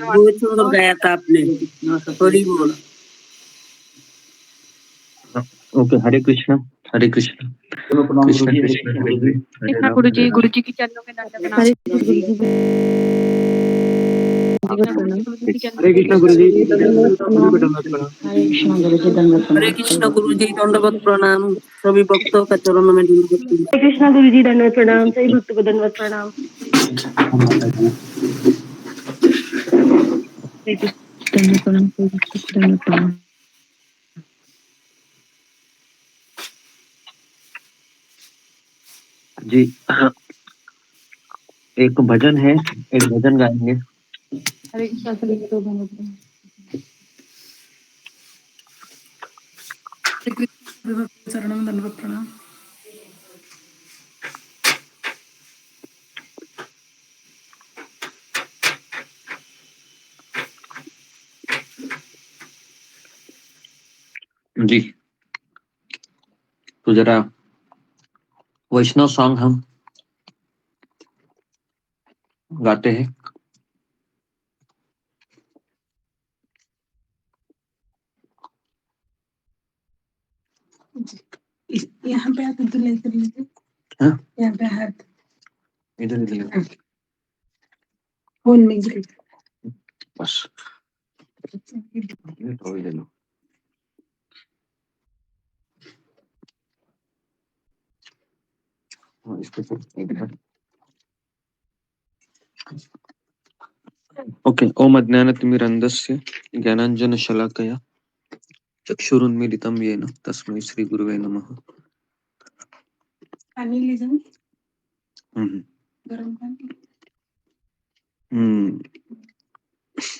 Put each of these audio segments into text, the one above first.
बहुत सुंदर गाया था आपने। हरि बोल। ओके, हरे कृष्णा हरे कृष्णा कृष्ण कृष्ण हरे हरे कृष्णा गुरु जी की चरणों में दंड प्रणाम। हरे कृष्णा गुरु जी हरे कृष्ण गुरु जी दंडवत प्रणाम। सभी भक्तों का चरणों में दंडवत प्रणाम। हरे कृष्णा गुरु जी दंडवत प्रणाम। सभी भक्तों को दंडवत प्रणाम। जी। एक भजन है, एक भजन गाएंगे। हरे कृष्णा चरणों में दंडवत प्रणाम। जी, तो जरा वैष्णव सॉन्ग हम गाते हैं। यहाँ पे हाथ इधर लेकर लीजिए। यहाँ पे हाथ इधर फोन में गिर बस थोड़ी देर लो। ओके। ओम अज्ञानतिमिरन्धस्य ज्ञानाञ्जनशलाकया चक्षुरुन्मीलितं येन तस्मै श्रीगुरुवे नमः। पानी ले जाओ। गरम पानी।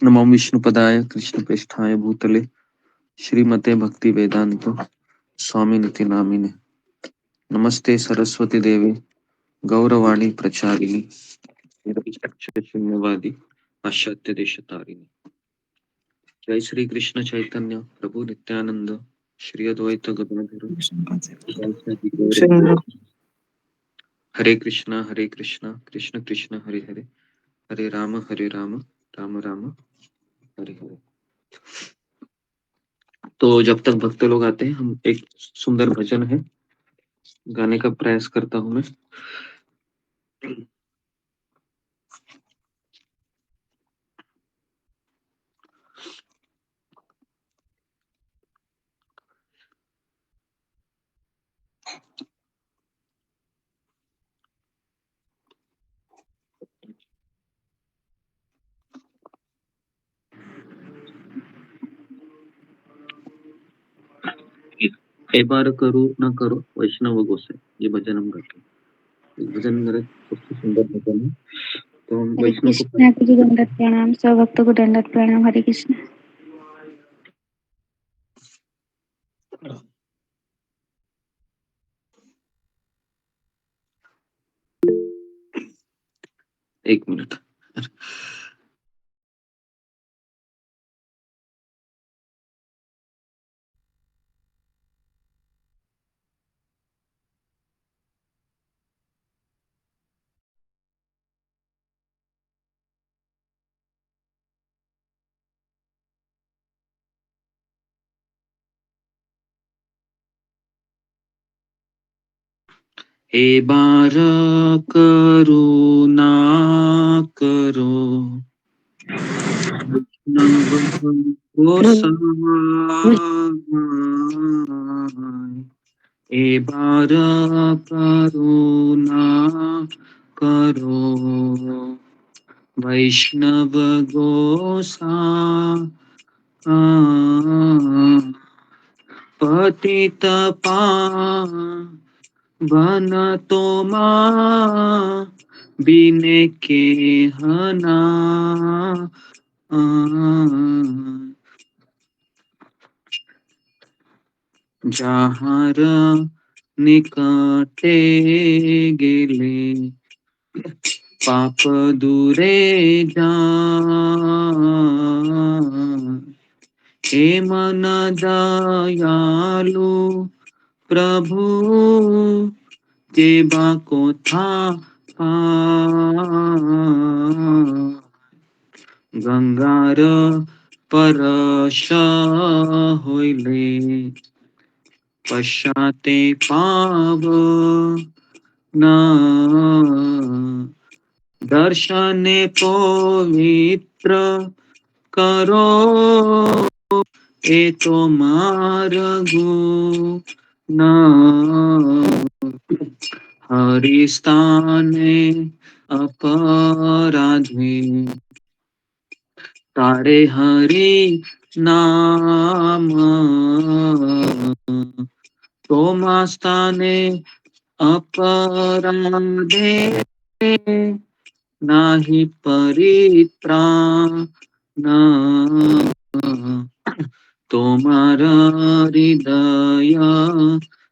नमो विष्णुपदाय कृष्णप्रेष्ठाय भूतले श्रीमते भक्ति वेदांत स्वामिनिति नामिने। नमस्ते सरस्वती देवी गौरवाणी प्रचारिणी शून्यवादी पाश्चात्य देशतारिणी। जय श्री कृष्ण चैतन्य प्रभु नित्यानंद श्री अद्वैत गदाधर श्रीवासादि गौरभक्त। हरे कृष्णा कृष्ण कृष्ण हरे हरे हरे राम राम राम हरे हरे। तो जब तक भक्त लोग आते हैं, हम एक सुंदर भजन है गाने का प्रयास करता हूं मैं। एक बार करो ना करो वैष्णव गोसाई, ये भजन हम गाते हैं। भजन मेरा सबसे सुंदर भजन है। तो हम हरे वैष्णव कृष्णा को दंडवत प्रणाम। सब भक्तों को दंडवत प्रणाम। हरे कृष्ण। एक मिनट। ए बार करुणा करो ए बार करुणा करो वैष्णव गोसाई पतित पावन तोमा बिने के हना जहार निकटे गेले पाप दूरे जा हे मन दयालु प्रभु देवा को था गंगार परश होइले पश्चाते पावना दर्शने पवित्र करो ए तो मार्गो ना हरिस्थाने अपराधी तारे हरि नाम तोमास्ताने अपराधे नाही परित्राण तोमारा हृदय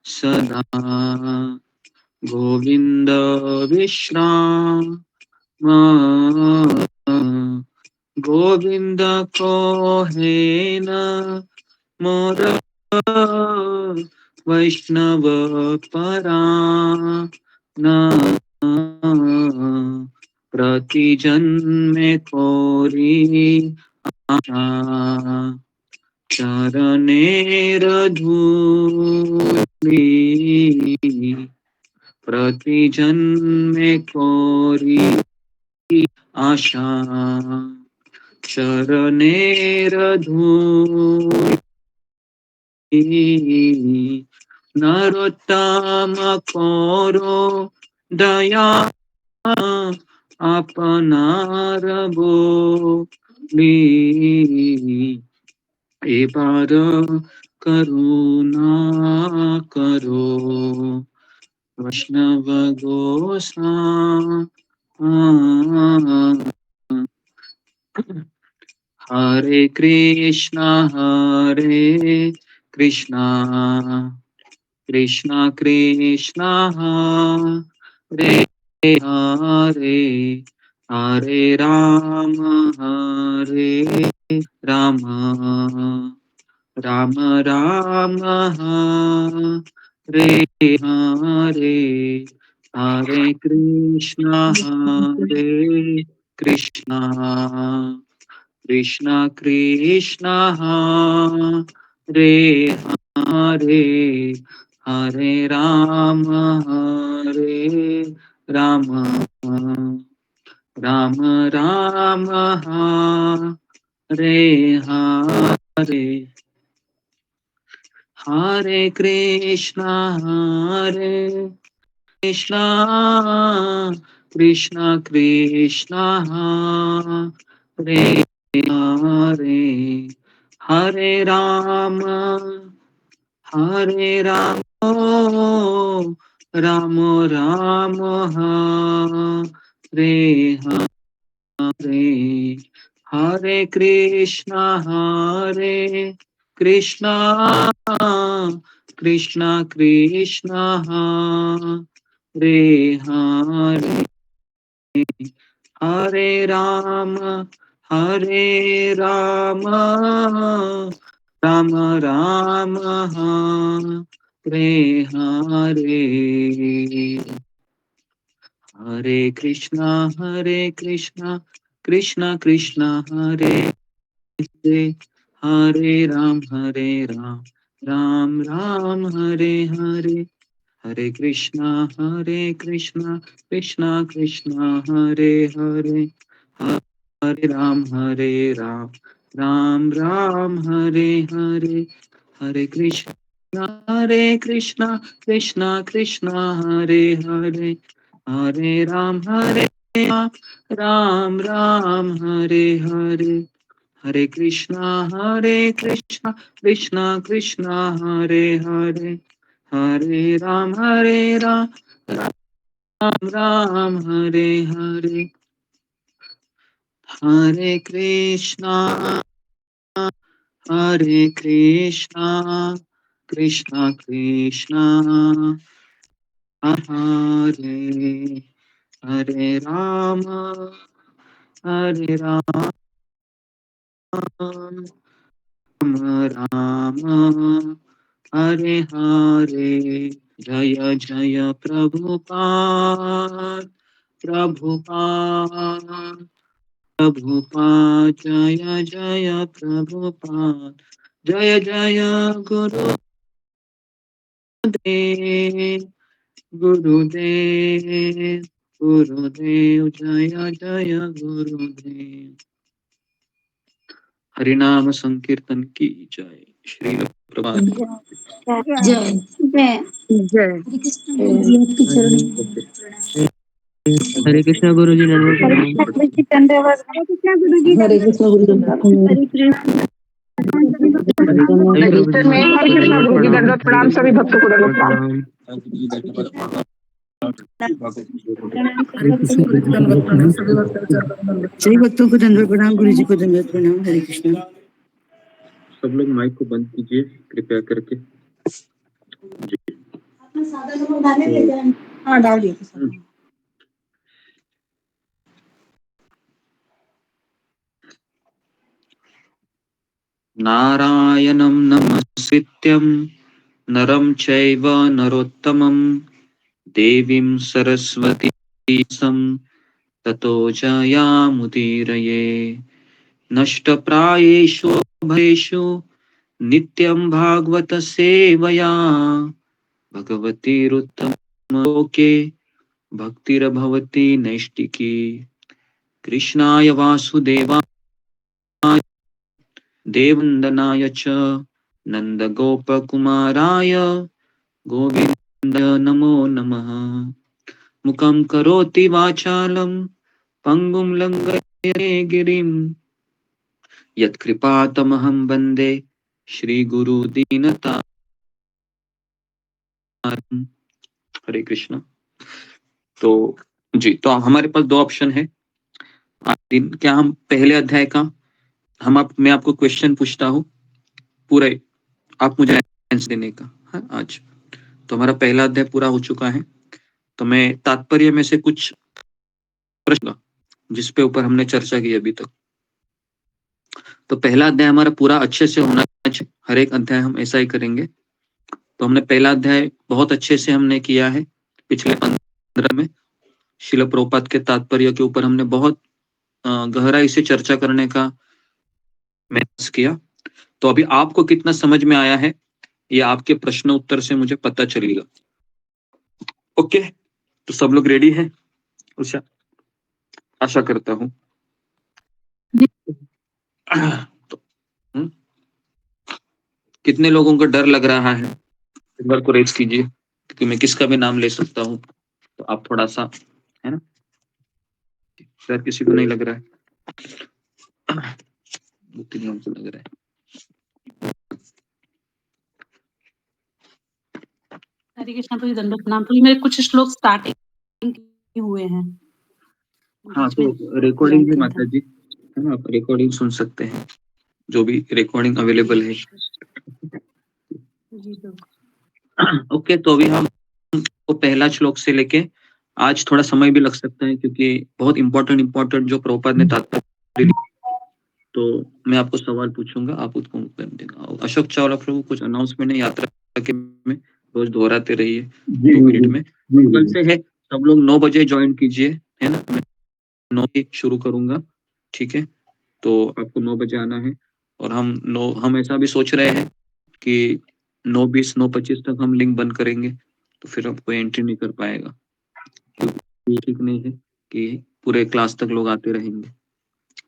सदा गोविंद विश्राम गोविंद को है न मोर वैष्णव परायण प्रति जन्मे कोरी आशा चरणेर धूली प्रति जन्मे कोरी आशा चरणेर धूली नरोत्तम करो दया आपनार बोली एबार करुणा करो वैष्णव गोसाई हरे कृष्णा कृष्णा कृष्णा हरे हरे हरे राम राम राम हरे हरे हरे कृष्णा कृष्णा कृष्णा हरे हरे हरे राम राम राम हरे हरे हरे कृष्णा कृष्णा कृष्णा हरे हरे हरे राम राम राम हरे हरे हरे कृष्णा कृष्णा कृष्णा हरे हरे हरे राम राम राम हरे हरे हरे कृष्णा कृष्णा कृष्णा हरे हरे हरे राम राम राम हरे हरे हरे कृष्णा कृष्णा कृष्णा हरे हरे हरे राम राम राम हरे हरे हरे कृष्णा कृष्णा कृष्णा हरे हरे हरे राम राम राम हरे हरे हरे कृष्णा कृष्णा कृष्णा हरे हरे हरे राम राम हरे हरे हरे कृष्णा कृष्णा कृष्णा हरे हरे राम राम हरे हरे जय जय प्रभुपाद प्रभुपाद जय जय प्रभुपाद जय जय गुरुदेव गुरुदेव गुरुदेव जय जय गुरुदेव। हरिनाम संकीर्तन की जय। श्री प्रभात जय जय। जी आपके चरणों में प्रणाम। हरे कृष्णा गुरु जी नमो हरे प्रणाम। कृष्णा गुरु जी धन्यवाद। हरे कृष्णा गुरु जी हरे कृष्ण गुरु जी हरे कृष्ण हरे प्रभु जी हरे कृष्णा गुरु जी दंडवत प्रणाम। सभी भक्तों को दंडवत प्रणाम। प्रणाम सब हरे भक्तों कृष्ण को गुरु जी दंडवत दंडवत प्रणाम। प्रणाम। सभी भक्तों को दंडवत प्रणाम। गुरु जी को दंडवत प्रणाम। हरे कृष्ण। सब लोग माइक को बंद कीजिए कृपया करके। अपना सादा नंबर डाले थे क्या? हाँ डाल दिया था सादा। नारायणं नमस्कृत्यं नरं चैव नरोत्तमं देवीं सरस्वतीं ततो जयामुदीरये। नष्टप्रायेषु भयेषु नित्यं भागवत सेवया भगवतीरुत्तमलोके भक्तिर्भवति नैष्टिकी। कृष्णाय वासुदेवाय देवन्दनाय च नन्दगोपकुमाराय गोविन्द नमो नमः। मुखं करोति वाचालं पङ्गुं लङ्घयते गिरिं यत्कृपातमहं वन्दे श्रीगुरुदीनतां। हरे कृष्ण। तो जी, तो हमारे पास दो ऑप्शन है आज दिन। क्या हम पहले अध्याय का मैं आपको क्वेश्चन पूछता हूँ पूरे, आप मुझे आंसर देने का है आज। तो हमारा पहला अध्याय पूरा हो चुका है। तो मैं तात्पर्य में से कुछ प्रश्न जिस पे ऊपर हमने चर्चा की अभी तक। तो पहला अध्याय हमारा पूरा अच्छे से होना चाहिए। हर एक अध्याय हम ऐसा ही करेंगे। तो हमने पहला अध्याय बहुत अच्छे से हमने किया है पिछले 15 में। श्रील प्रभुपाद के तात्पर्य के ऊपर हमने बहुत गहराई से चर्चा करने का प्रयास किया। तो अभी आपको कितना समझ में आया है ये आपके प्रश्न उत्तर से मुझे पता चलेगा। ओके, तो सब लोग रेडी हैं? आशा करता हूँ। तो कितने लोगों को डर लग रहा है एक बार को रेज कीजिए, क्योंकि मैं किसका भी नाम ले सकता हूँ। तो आप थोड़ा सा, है ना, डर किसी को नहीं लग रहा है? 2-3 लोगों को लग रहा है। हरे कृष्ण तो दंडवत प्रणाम। तो ये मेरे कुछ श्लोक स्टार्टिंग हुए हैं। हाँ, तो रिकॉर्डिंग भी माता जी, है ना, आप रिकॉर्डिंग सुन सकते हैं, जो भी रिकॉर्डिंग अवेलेबल है। ओके, तो अभी हम को पहला श्लोक से लेके आज थोड़ा समय भी लग सकता है, क्योंकि बहुत इंपॉर्टेंट जो प्रभुपाद ने तात्पर्य। तो मैं आपको सवाल पूछूंगा, आप उसको उत्तर देना। अशोक चावला प्रभु, कुछ अनाउंसमेंट है यात्रा के में, रोज दोहराते रहिए 2 मिनट में। कल से है, सब लोग 9 बजे ज्वाइन कीजिए, है ना। मैं 9 बजे शुरू करूंगा, ठीक है। तो आपको 9 बजे आना है। और हम ऐसा भी सोच रहे हैं कि 9:20 9:25 तक हम लिंक बंद करेंगे, तो फिर अब कोई एंट्री नहीं कर पाएगा। क्योंकि ठीक नहीं है कि पूरे क्लास तक लोग आते रहेंगे।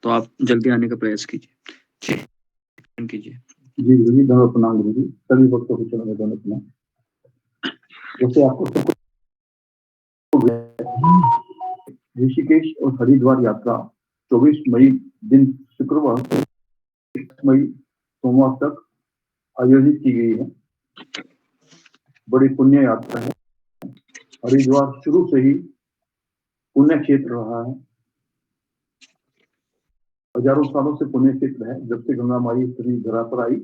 तो आप जल्दी आने का प्रयास कीजिए। कीजिए। जी गुरु जी, धन्यवाद प्रणाम गुरु जी। सभी भक्तों को चरण में धन्यवाद प्रणाम। जैसे आपको ऋषिकेश और हरिद्वार यात्रा 24 मई दिन शुक्रवार से 1 मई सोमवार तक आयोजित की गई है। बड़ी पुण्य यात्रा है। हरिद्वार शुरू से ही पुण्य क्षेत्र रहा है। हजारों सालों से पुण्य क्षेत्र है। जब से गंगा माई अपनी धरा पर आई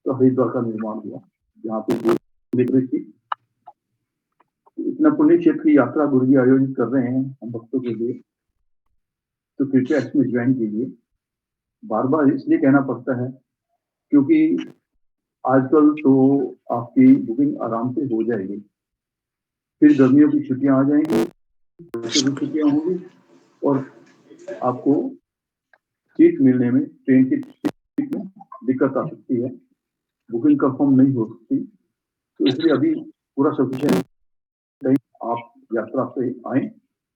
तो हरिद्वार का निर्माण हुआ, जहाँ पे थी। इतना पुण्य क्षेत्र की यात्रा गुरु जी आयोजित कर रहे हैं हम भक्तों के लिए, तो कृपया इसमें ज्वाइन कीजिए। बार बार इसलिए कहना पड़ता है क्योंकि आजकल तो आपकी बुकिंग आराम से हो जाएगी, फिर गर्मियों की छुट्टियां आ जाएंगी, छुट्टियां होंगी और आपको सीट मिलने में, ट्रेन की सीट में दिक्कत आ सकती है, बुकिंग कंफर्म नहीं हो सकती, तो इसलिए अभी पूरा सफिशिएंट टाइम आप यात्रा से आए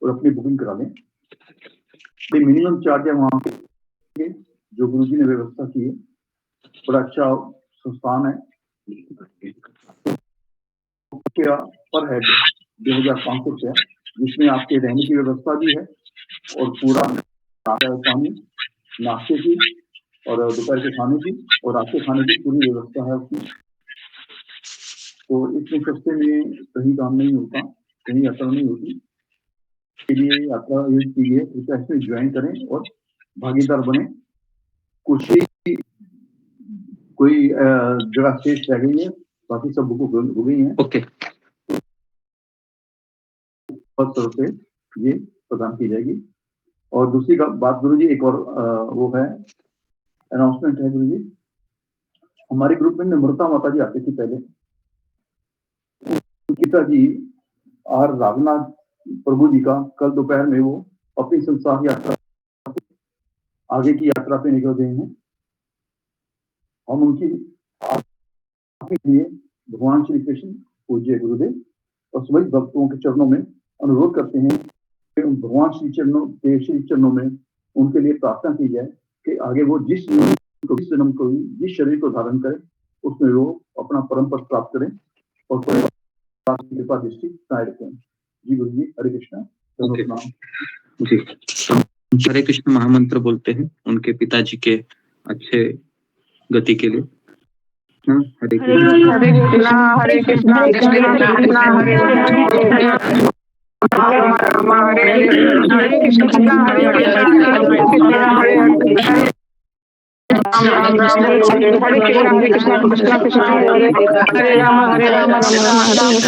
और अपनी बुकिंग करा लें। ये मिनिमम चार्ज है वहाँ के जो गुरुजी ने व्यवस्था की है, बड़ा अच्छा संस्थान है। रुपया पर हेड 2500 रुपया, जिसमें आपके रहने की व्यवस्था भी है और पूरा पानी, नाश्ते की और दोपहर के खाने की और रात के खाने की पूरी व्यवस्था है उसमें। तो इतने सस्ते में कहीं काम नहीं होता, कहीं यात्रा नहीं होती। के लिए यात्रा आयोजित की है, कृपया इसमें ज्वाइन करें और भागीदार बने। कुछ ही कोई जगह शेष रह गई है, बाकी सब बुक हो गई है। ओके, तरफ से ये प्रदान की जाएगी। और दूसरी बात गुरुजी, एक और वो है अनाउंसमेंट है गुरुजी। हमारे ग्रुप में नम्रता माता जी आती थी पहले, पिताजी आर राघनाथ प्रभु जी का कल दोपहर में वो अपनी संसार यात्रा आगे की यात्रा पे निकल गए हैं। हम उनकी लिए भगवान श्री कृष्ण पूज्य गुरुदेव और सभी भक्तों के चरणों में अनुरोध करते हैं कि भगवान श्री चरणों में उनके लिए प्रार्थना की जाए कि आगे वो जिस जन्म को जिस शरीर को धारण करें उसमें वो अपना परम पद प्राप्त करें और कृपा दृष्टि बनाए रखें। जी गुरु जी, हरे कृष्णा। जी, हरे कृष्ण महामंत्र बोलते हैं उनके पिताजी के अच्छे गति के लिए। हरे कृष्णा, हरे कृष्णा, हरे कृष्णा, कृष्णा कृष्णा हरे हरे, राम हरे हरे, कृष्णा हरे कृष्णा हरे हरे, राम राम हरे हरे, कृष्णा कृष्णा कृष्णा हरे हरे, हरे राम राम राम।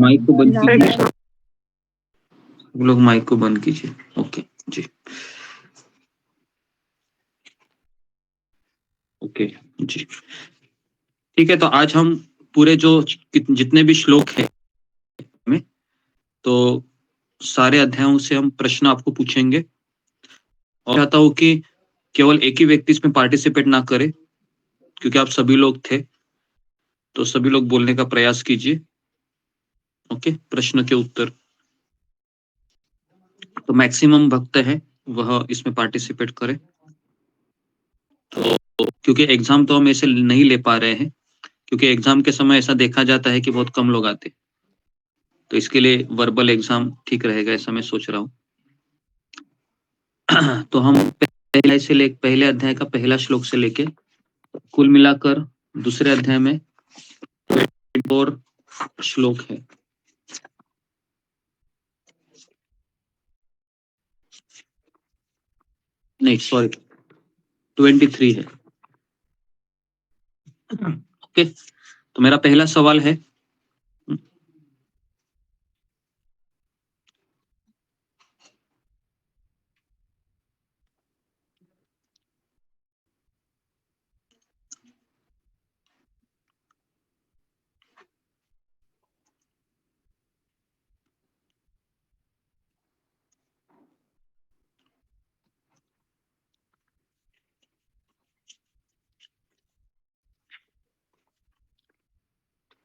माइक को बंद कीजिए, लोग माइक को बंद कीजिए। ओके जी, ओके जी, ठीक है। तो आज हम पूरे जो जितने भी श्लोक हैं में, तो सारे अध्यायों से हम प्रश्न आपको पूछेंगे और चाहता हूँ कि केवल एक ही व्यक्ति इसमें पार्टिसिपेट ना करे, क्योंकि आप सभी लोग थे, तो सभी लोग बोलने का प्रयास कीजिए। ओके, प्रश्न के उत्तर तो मैक्सिमम भक्त है वह इसमें पार्टिसिपेट करे। तो क्योंकि एग्जाम तो हम ऐसे नहीं ले पा रहे हैं, क्योंकि एग्जाम के समय ऐसा देखा जाता है कि बहुत कम लोग आते, तो इसके लिए वर्बल एग्जाम ठीक रहेगा, ऐसा मैं सोच रहा हूँ। तो हम पहले अध्याय का पहला श्लोक से लेके कुल मिलाकर दूसरे अध्याय में 24 श्लोक है। नहीं सॉरी, 23 है। ओके, तो मेरा पहला सवाल है,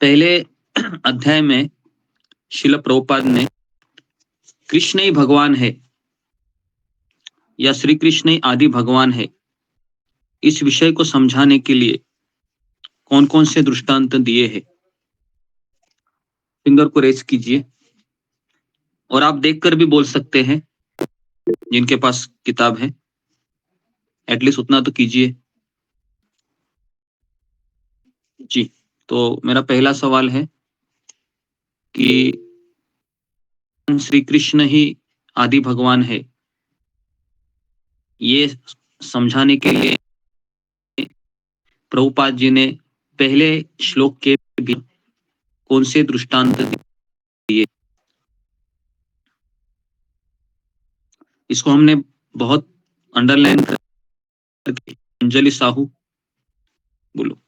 पहले अध्याय में श्रील प्रभुपाद ने कृष्ण ही भगवान है या श्री कृष्ण ही आदि भगवान है, इस विषय को समझाने के लिए कौन कौन से दृष्टांत दिए हैं। फिंगर को रेज कीजिए और आप देखकर भी बोल सकते हैं, जिनके पास किताब है एटलीस्ट उतना तो कीजिए जी। तो मेरा पहला सवाल है कि श्री कृष्ण ही आदि भगवान है, ये समझाने के लिए प्रभुपाद जी ने पहले श्लोक के भी कौन से दृष्टांत दिए। इसको हमने बहुत अंडरलाइन करके, अंजलि साहू बोलो।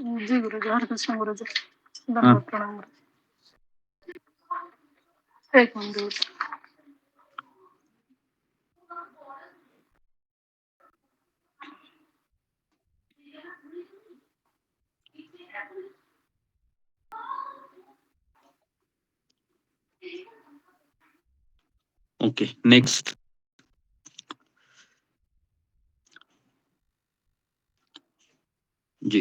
जी गुरुजी, हरे कृष्ण गुरुजी, हाँ। दंडवत प्रणाम गुरुजी। एक मिनट गुरुजी। Okay, next. जी,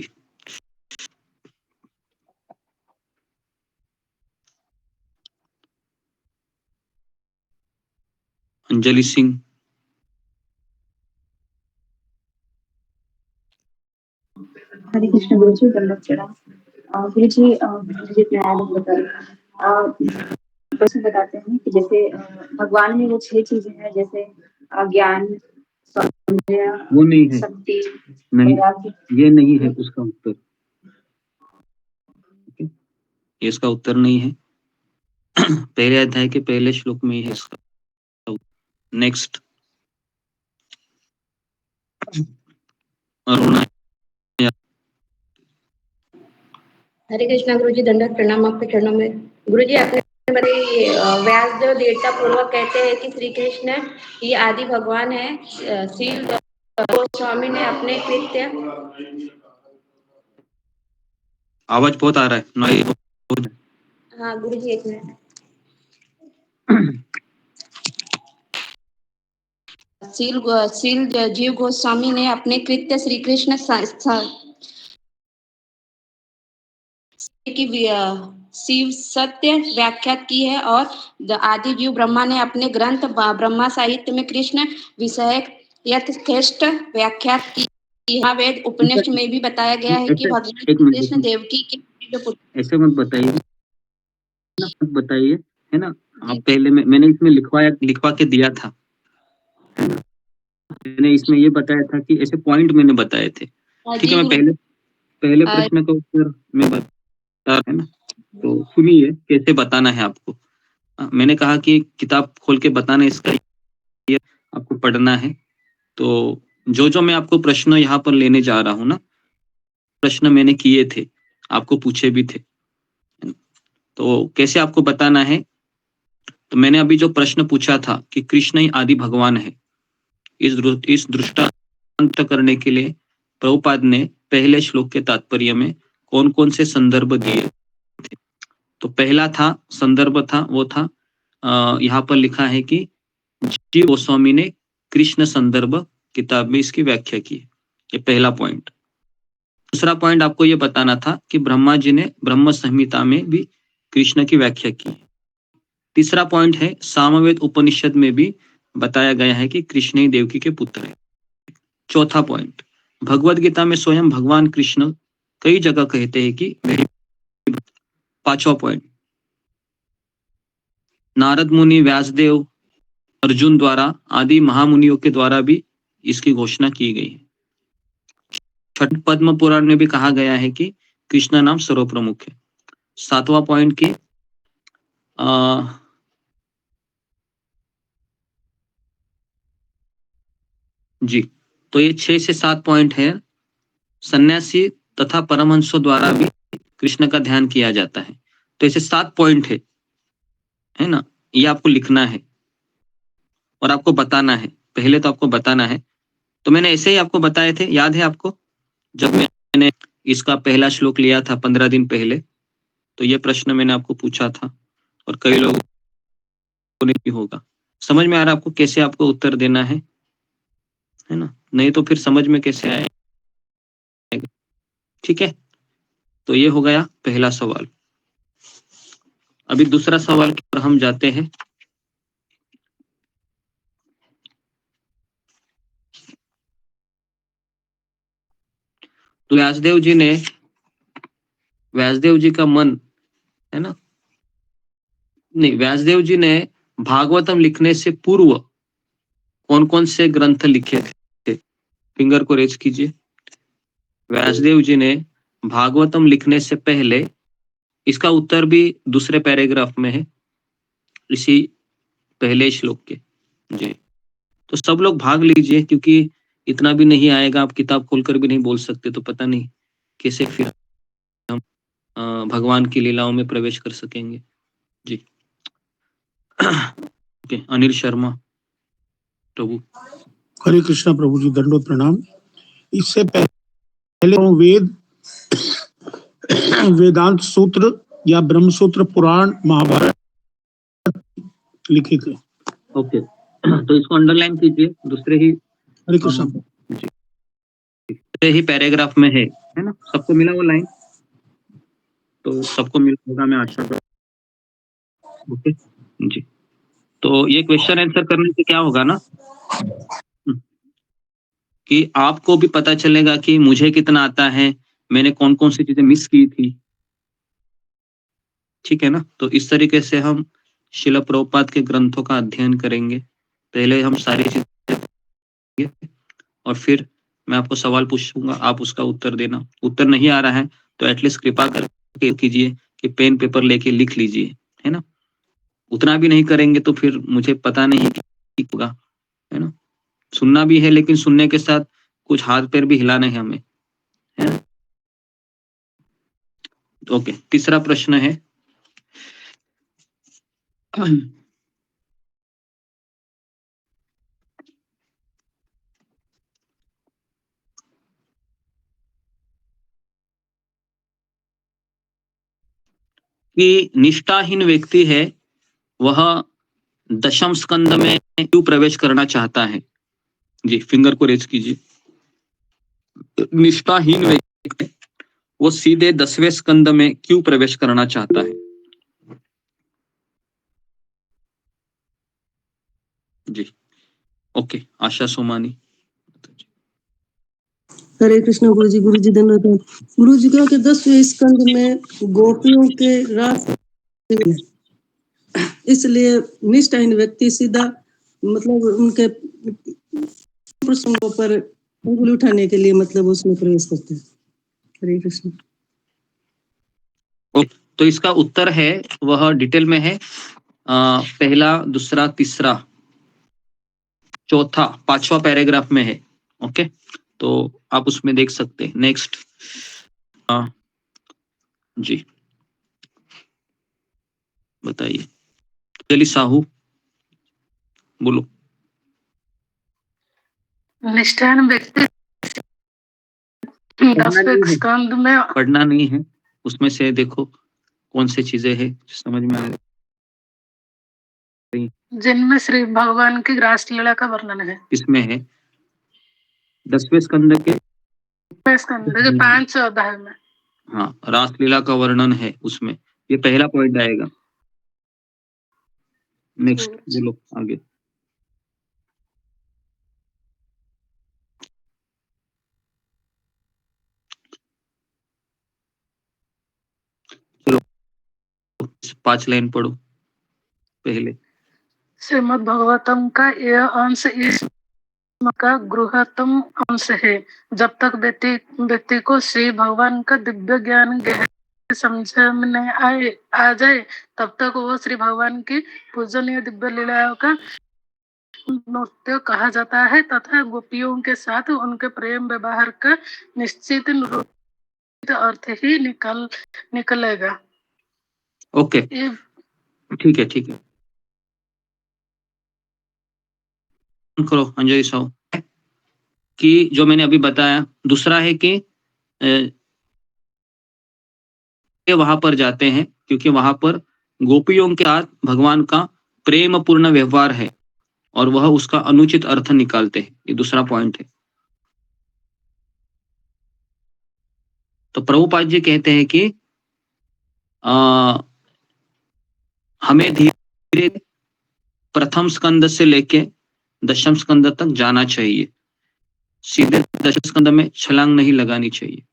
अंजलि सिंह। हरे कृष्ण गुरु जी, दंडवत प्रणाम। गुरु जी, मुझे न्याय बताइए। प्रश्न बताते हैं कि जैसे भगवान में वो 6 चीजें हैं, जैसे ज्ञान, सौंदर्य, वो नहीं है, शक्ति, नहीं, वैराग्य। ये नहीं है उसका उत्तर। ओके, ये इसका उत्तर नहीं है। पहले अध्याय के पहले श्लोक में ही है इसका। नेक्स्ट, अरुणा। हरे कृष्णा गुरुजी, दंडवत प्रणाम आपके चरणों में। गुरुजी, आपने बताइए, व्यासदेव दृढ़ता पूर्वक कहते हैं कि श्री कृष्ण ही आदि भगवान है। श्रील गोस्वामी ने अपने कृत्य। आवाज बहुत आ रहा है, नॉइज बहुत। हाँ गुरुजी, एक मिनट। श्रील जीव गोस्वामी ने अपने कृत्य श्री कृष्ण की शिव सत्य व्याख्यात की है, और आदि जीव ब्रह्मा ने अपने ग्रंथ ब्रह्मा साहित्य में कृष्ण विषयक यथेष्ट व्याख्यात की। वेद उपनिषद में भी बताया गया है कि ऐसे भगवान एक मिनट कृष्ण देखो, देवकी के जो पुत्र। ऐसे मत बताइए ना, मत बताइए, है ना। आप जी पहले मैंने इसमें लिखवा के दिया था, है ना। मैंने इसमें ये बताया था कि ऐसे पॉइंट मैंने बताए थे। ठीक है, जी मैं गुरु। पहले प्रश्न का उत्तर मैं बता, है ना। तो सुनिए कैसे बताना है आपको। मैंने कहा कि किताब खोल के बताना, इसका ये आपको पढ़ना है। तो जो मैं आपको प्रश्न यहाँ पर लेने जा रहा हूँ ना, प्रश्न मैंने किए थे, आपको पूछे भी थे। तो कैसे आपको बताना है, तो मैंने अभी जो प्रश्न पूछा था कि कृष्ण ही आदि भगवान है, इस दृष्टांत करने के लिए प्रभुपाद ने पहले श्लोक के तात्पर्य में कौन कौन से संदर्भ दिए थे। तो पहला था संदर्भ था, वो था यहाँ पर लिखा है कि जीव गोस्वामी ने कृष्ण संदर्भ किताब में इसकी व्याख्या की। ये पहला पॉइंट। दूसरा पॉइंट आपको ये बताना था कि ब्रह्मा जी ने ब्रह्म संहिता में भी कृष्ण की व्याख्या की। तीसरा पॉइंट है, सामवेद उपनिषद में भी बताया गया है कि कृष्ण ही देवकी के पुत्र है। चौथा पॉइंट, भगवद गीता में स्वयं भगवान कृष्ण कई जगह कहते हैं कि मेरी। पांचवा पॉइंट, नारद मुनि, व्यासदेव, अर्जुन द्वारा आदि महामुनियों के द्वारा भी इसकी घोषणा की गई है। छठ, पद्म पुराण में भी कहा गया है कि कृष्ण नाम सर्वप्रमुख है। सातवां पॉइंट की जी, तो ये 6 से 7 पॉइंट है। सन्यासी तथा परमहंसों द्वारा भी कृष्ण का ध्यान किया जाता है। तो ऐसे 7 पॉइंट है ना। ये आपको लिखना है और आपको बताना है। पहले तो आपको बताना है। तो मैंने ऐसे ही आपको बताए थे, याद है आपको, जब मैंने इसका पहला श्लोक लिया था 15 दिन पहले, तो ये प्रश्न मैंने आपको पूछा था और कई लोगों ने भी होगा। समझ में आ रहा है आपको कैसे आपको उत्तर देना है ना। नहीं तो फिर समझ में कैसे आएगा। ठीक है, तो ये हो गया पहला सवाल। अभी दूसरा सवाल की ओर हम जाते हैं। तो व्यासदेव जी का मन, है ना, नहीं, व्यासदेव जी ने भागवतम लिखने से पूर्व कौन कौन से ग्रंथ लिखे थे? फिंगर को रेज कीजिए। व्यासदेव जी ने भागवतम लिखने से पहले, इसका उत्तर भी दूसरे पैराग्राफ में है, इसी पहले श्लोक के। जी, तो सब लोग भाग लीजिए, क्योंकि इतना भी नहीं आएगा, आप किताब खोलकर भी नहीं बोल सकते, तो पता नहीं कैसे फिर भगवान की लीलाओं में प्रवेश कर सकेंगे। जी ओके, अनिल शर्मा प्रभु। हरे कृष्णा प्रभु जी, दंडोत प्रणाम। इससे पहले वेदांत सूत्र या ब्रह्म सूत्र, पुराण, महाभारत लिखे थे। ओके तो इसको अंडरलाइन कीजिए, दूसरे ही हरे कृष्णा। दूसरे ही पैराग्राफ में है ना, सबको मिला वो लाइन? तो सबको मिला होगा, मैं आशा करता हूं। ओके जी, तो ये क्वेश्चन आंसर करने से क्या होगा ना कि आपको भी पता चलेगा कि मुझे कितना आता है, मैंने कौन कौन सी चीजें मिस की थी। ठीक है ना, तो इस तरीके से हम शिला प्रभुपाद के ग्रंथों का अध्ययन करेंगे। पहले हम सारी चीजें और फिर मैं आपको सवाल पूछूंगा, आप उसका उत्तर देना। उत्तर नहीं आ रहा है तो एटलीस्ट कृपा करके कीजिए कि पेन पेपर लेके लिख लीजिए, है ना। उतना भी नहीं करेंगे तो फिर मुझे पता नहीं कि होगा, है ना। सुनना भी है लेकिन सुनने के साथ कुछ हाथ पैर भी हिलाने हैं हमें, है ना। ओके, तीसरा प्रश्न है कि निष्ठाहीन व्यक्ति है वह दशम स्कंद में क्यों प्रवेश करना चाहता है? जी, फिंगर को रेज कीजिए। निष्ठाहीन व्यक्ति वो सीधे 10वें स्कंद में क्यों प्रवेश करना चाहता है? जी ओके, आशा सोमानी। हरे कृष्ण गुरु जी धन्यवाद। गुरु जी का 10वें स्कंद में गोपियों के रास, इसलिए निष्ठाहीन व्यक्ति सीधा मतलब उनके प्रसंगों पर उंगली उठाने के लिए मतलब उसमें प्रवेश करते हैं। हरे कृष्ण। तो इसका उत्तर है, वह डिटेल में है, पहला, दूसरा, तीसरा, चौथा, 5वां पैराग्राफ में है। ओके, तो आप उसमें देख सकते हैं। नेक्स्ट जी बताइए, चली साहू बोलो। निष्ठावान व्यक्ति 10वें स्कंद में पढ़ना नहीं है, उसमें से देखो कौन सी चीजें हैं समझ में आ रही, जिनमें श्री भगवान की रास लीला का वर्णन है। किसमें है? 10वें स्कंद के 5 अध्याय में। हाँ, रासलीला का वर्णन है उसमें, ये पहला पॉइंट आएगा। नेक्स्ट बोलो आगे। चलो 5 लाइन पढ़ो पहले। श्रीमद् भागवतम का यह अंश इस का गृहतम अंश है। जब तक व्यक्ति को श्री भगवान का दिव्य ज्ञान गहरे समझ में आ जाए तब तक वो श्री भगवान की पूजनीय दिव्य लीलाओं का नृत्य कहा जाता है तथा गोपियों के साथ उनके प्रेम व्यवहार का निश्चित अर्थ ही निकलेगा। ओके ठीक है ठीक है, करो अंजलि साहू। कि जो मैंने अभी बताया, दूसरा है कि वहां पर जाते हैं क्योंकि वहां पर गोपियों के साथ भगवान का प्रेम पूर्ण व्यवहार है और वह उसका अनुचित अर्थ निकालते हैं। ये दूसरा पॉइंट है। तो प्रभुपाद जी कहते हैं कि हमें धीरे प्रथम स्कंद से लेके दशम स्कंद तक जाना चाहिए, सीधे दशम स्कंद में छलांग नहीं लगानी चाहिए।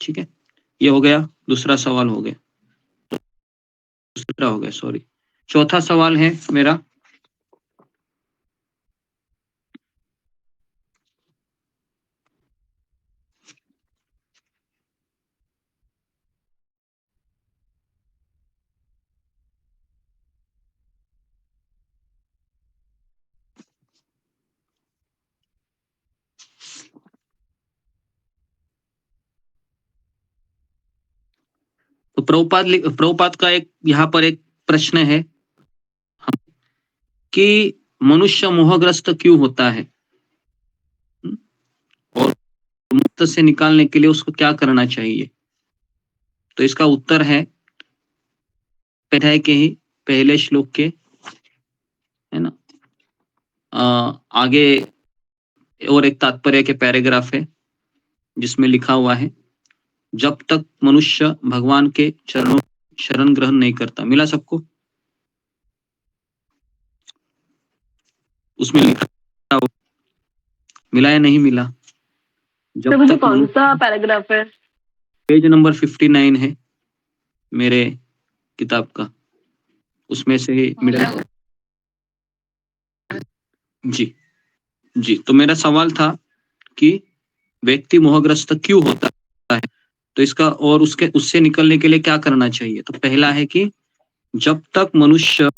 ठीक है, ये हो गया, दूसरा सवाल हो गया, दूसरा हो गया सॉरी। चौथा सवाल है मेरा, प्रभुपाद का एक यहाँ पर एक प्रश्न है कि मनुष्य मोहग्रस्त क्यों होता है और मुक्त से निकालने के लिए उसको क्या करना चाहिए। तो इसका उत्तर है अध्याय के ही पहले श्लोक के, है ना, आगे और एक तात्पर्य के पैराग्राफ है जिसमें लिखा हुआ है जब तक मनुष्य भगवान के चरणों शरण ग्रहण नहीं करता। मिला सबको? उसमें लिखा मिला या नहीं मिला? जब तक कौन सा पैराग्राफ है? पेज नंबर 59 है मेरे किताब का, उसमें से ही मिला। जी जी, तो मेरा सवाल था कि व्यक्ति मोहग्रस्त क्यों होता है, तो इसका और उससे निकलने के लिए क्या करना चाहिए। तो पहला है कि जब तक मनुष्य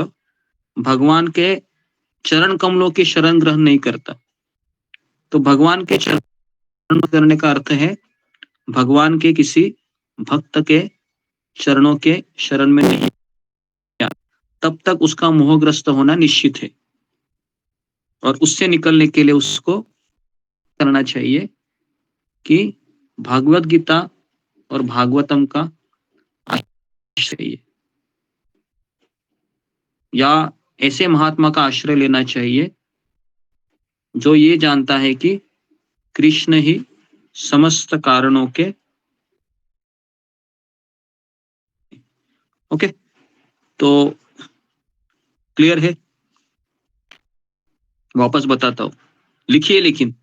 भगवान के चरण कमलों की शरण ग्रहण नहीं करता। तो भगवान के चरण करने का अर्थ है भगवान के किसी भक्त के चरणों के शरण में नहीं, तब तक उसका मोहग्रस्त होना निश्चित है। और उससे निकलने के लिए उसको करना चाहिए कि भागवत गीता और भागवतम का आश्रय या ऐसे महात्मा का आश्रय लेना चाहिए जो ये जानता है कि कृष्ण ही समस्त कारणों के। ओके, तो क्लियर है? वापस बताता हूं, लिखिए, लेकिन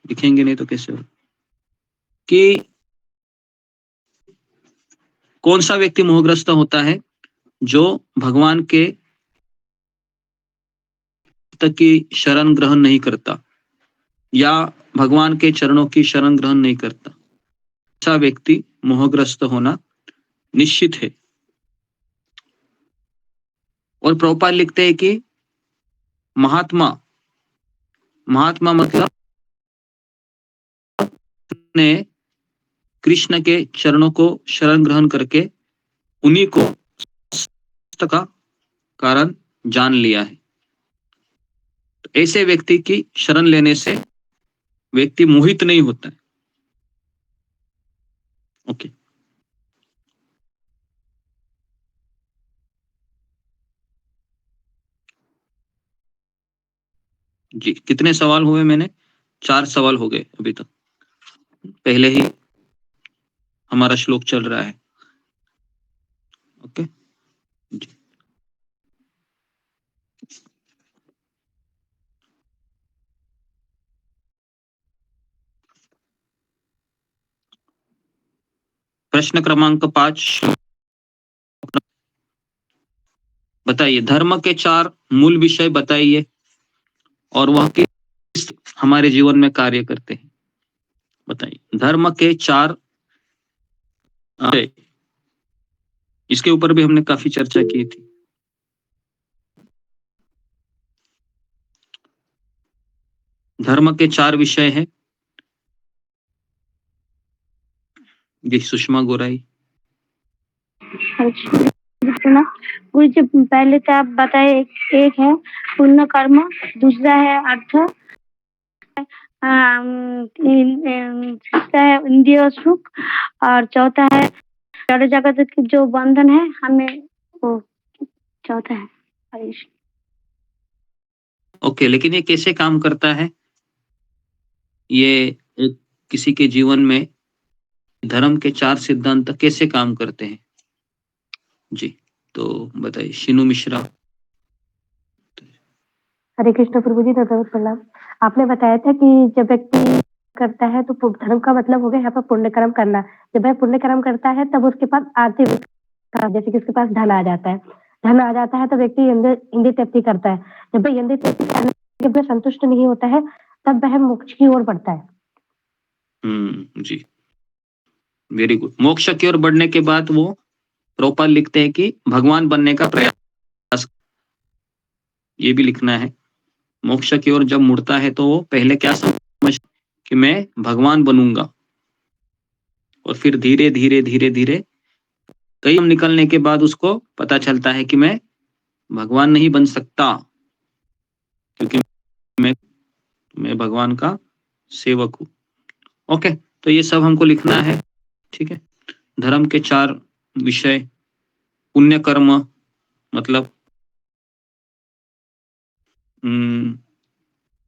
लिखेंगे नहीं तो कैसे हो कि कौन सा व्यक्ति मोहग्रस्त होता है? जो भगवान के तक की शरण ग्रहण नहीं करता या भगवान के चरणों की शरण ग्रहण नहीं करता, ऐसा व्यक्ति मोहग्रस्त होना निश्चित है। और प्रभुपाद लिखते हैं कि महात्मा मतलब ने कृष्ण के चरणों को शरण ग्रहण करके उन्हीं को का कारण जान लिया है। तो ऐसे व्यक्ति की शरण लेने से व्यक्ति मोहित नहीं होता है। ओके, जी, कितने सवाल हुए? मैंने 4 सवाल हो गए अभी तक, पहले ही हमारा श्लोक चल रहा है। ओके जी, प्रश्न क्रमांक 5 बताइए, धर्म के 4 मूल विषय बताइए और वह किस हमारे जीवन में कार्य करते हैं। बताइए, धर्म के 4। इसके ऊपर भी हमने काफी चर्चा की थी। धर्म के 4 विषय हैं। जी, सुषमा गोराई। गुरु जी, पहले तो आप बताए, एक है पुण्य कर्म, दूसरा है अर्थ, तीसरा है इंद्रिय सुख, और चौथा है जड़ जगत की जो बंधन है हमें, वो चौथा है। हरीश, ओके, लेकिन ये कैसे काम करता है? ये किसी के जीवन में धर्म के 4 सिद्धांत कैसे काम करते हैं? जी, तो बताइए, शिनू मिश्रा। हरे कृष्ण प्रभु जी, प्रणाम। आपने बताया था कि जब व्यक्ति करता है तो धर्म का मतलब हो गया यहाँ पर पुण्य कर्म करना। जब वह पुण्य कर्म करता है तब उसके पास आर्थिक, जैसे कि उसके पास धन आ जाता है। धन आ जाता है तो व्यक्ति इंद्रिय तृप्ति करता है। जब वह इंद्रिय तृप्ति करने के बाद संतुष्ट नहीं होता है तब वह मोक्ष की ओर बढ़ता है। जी, वेरी गुड। मोक्ष की ओर बढ़ने के बाद वो प्रभुपाद लिखते हैं कि भगवान बनने का प्रयास, ये भी लिखना है। मोक्ष की ओर जब मुड़ता है तो वो पहले क्या समझ कि मैं भगवान बनूंगा, और फिर धीरे धीरे धीरे धीरे कई जन्म निकलने के बाद उसको पता चलता है कि मैं भगवान नहीं बन सकता, क्योंकि मैं भगवान का सेवक हूँ। ओके, तो ये सब हमको लिखना है, ठीक है। धर्म के 4 विषय, पुण्य कर्म मतलब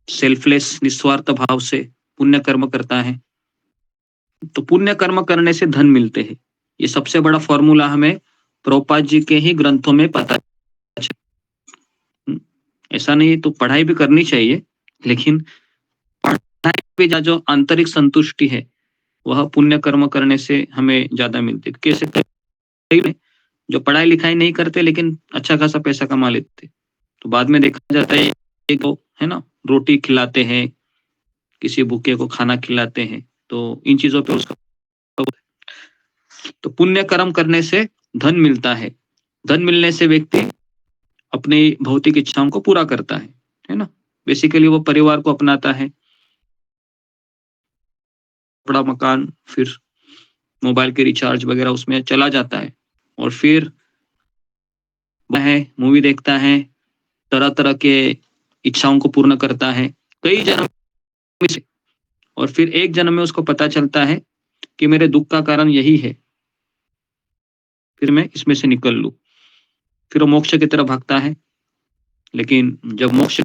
सेल्फलेस, निस्वार्थ भाव से पुण्य कर्म करता है, तो पुण्य कर्म करने से धन मिलते हैं। ये सबसे बड़ा फॉर्मूला हमें प्रभुपाद जी के ही ग्रंथों में पता है। ऐसा नहीं, तो पढ़ाई भी करनी चाहिए, लेकिन पढ़ाई पे जो आंतरिक संतुष्टि है वह पुण्य कर्म करने से हमें ज्यादा मिलती है। कैसे जो पढ़ाई लिखाई नहीं करते लेकिन अच्छा खासा पैसा कमा लेते, तो बाद में देखा जाता है एक तो है ना, रोटी खिलाते हैं, किसी भूखे को खाना खिलाते हैं, तो इन चीजों पे उसका तो पुण्य कर्म करने से धन मिलता है। धन मिलने से व्यक्ति अपनी भौतिक इच्छाओं को पूरा करता है ना। बेसिकली वो परिवार को अपनाता है, बड़ा मकान, फिर मोबाइल के रिचार्ज वगैरह उसमें चला जाता है, और फिर वह मूवी देखता है, तरह तरह के इच्छाओं को पूर्ण करता है कई जन्म से, और फिर एक जन्म में उसको पता चलता है कि मेरे दुख का कारण यही है, फिर मैं इसमें से निकल लूं, फिर वो मोक्ष की तरफ भागता है। लेकिन जब मोक्ष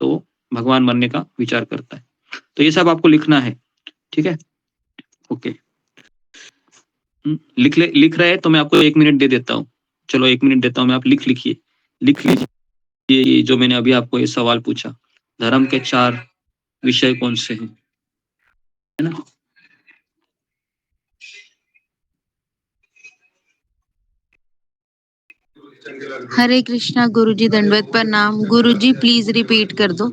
तो भगवान बनने का विचार करता है। तो ये सब आपको लिखना है, ठीक है। ओके, लिख रहे हैं तो मैं आपको 1 मिनट दे देता हूँ। चलो 1 मिनट देता हूँ मैं, आप लिख लीजिए ये जो मैंने अभी आपको ये सवाल पूछा, धर्म के 4 विषय कौन से हैं, है ना। हरे कृष्णा गुरुजी, दंडवत प्रणाम। गुरुजी प्लीज रिपीट कर दो।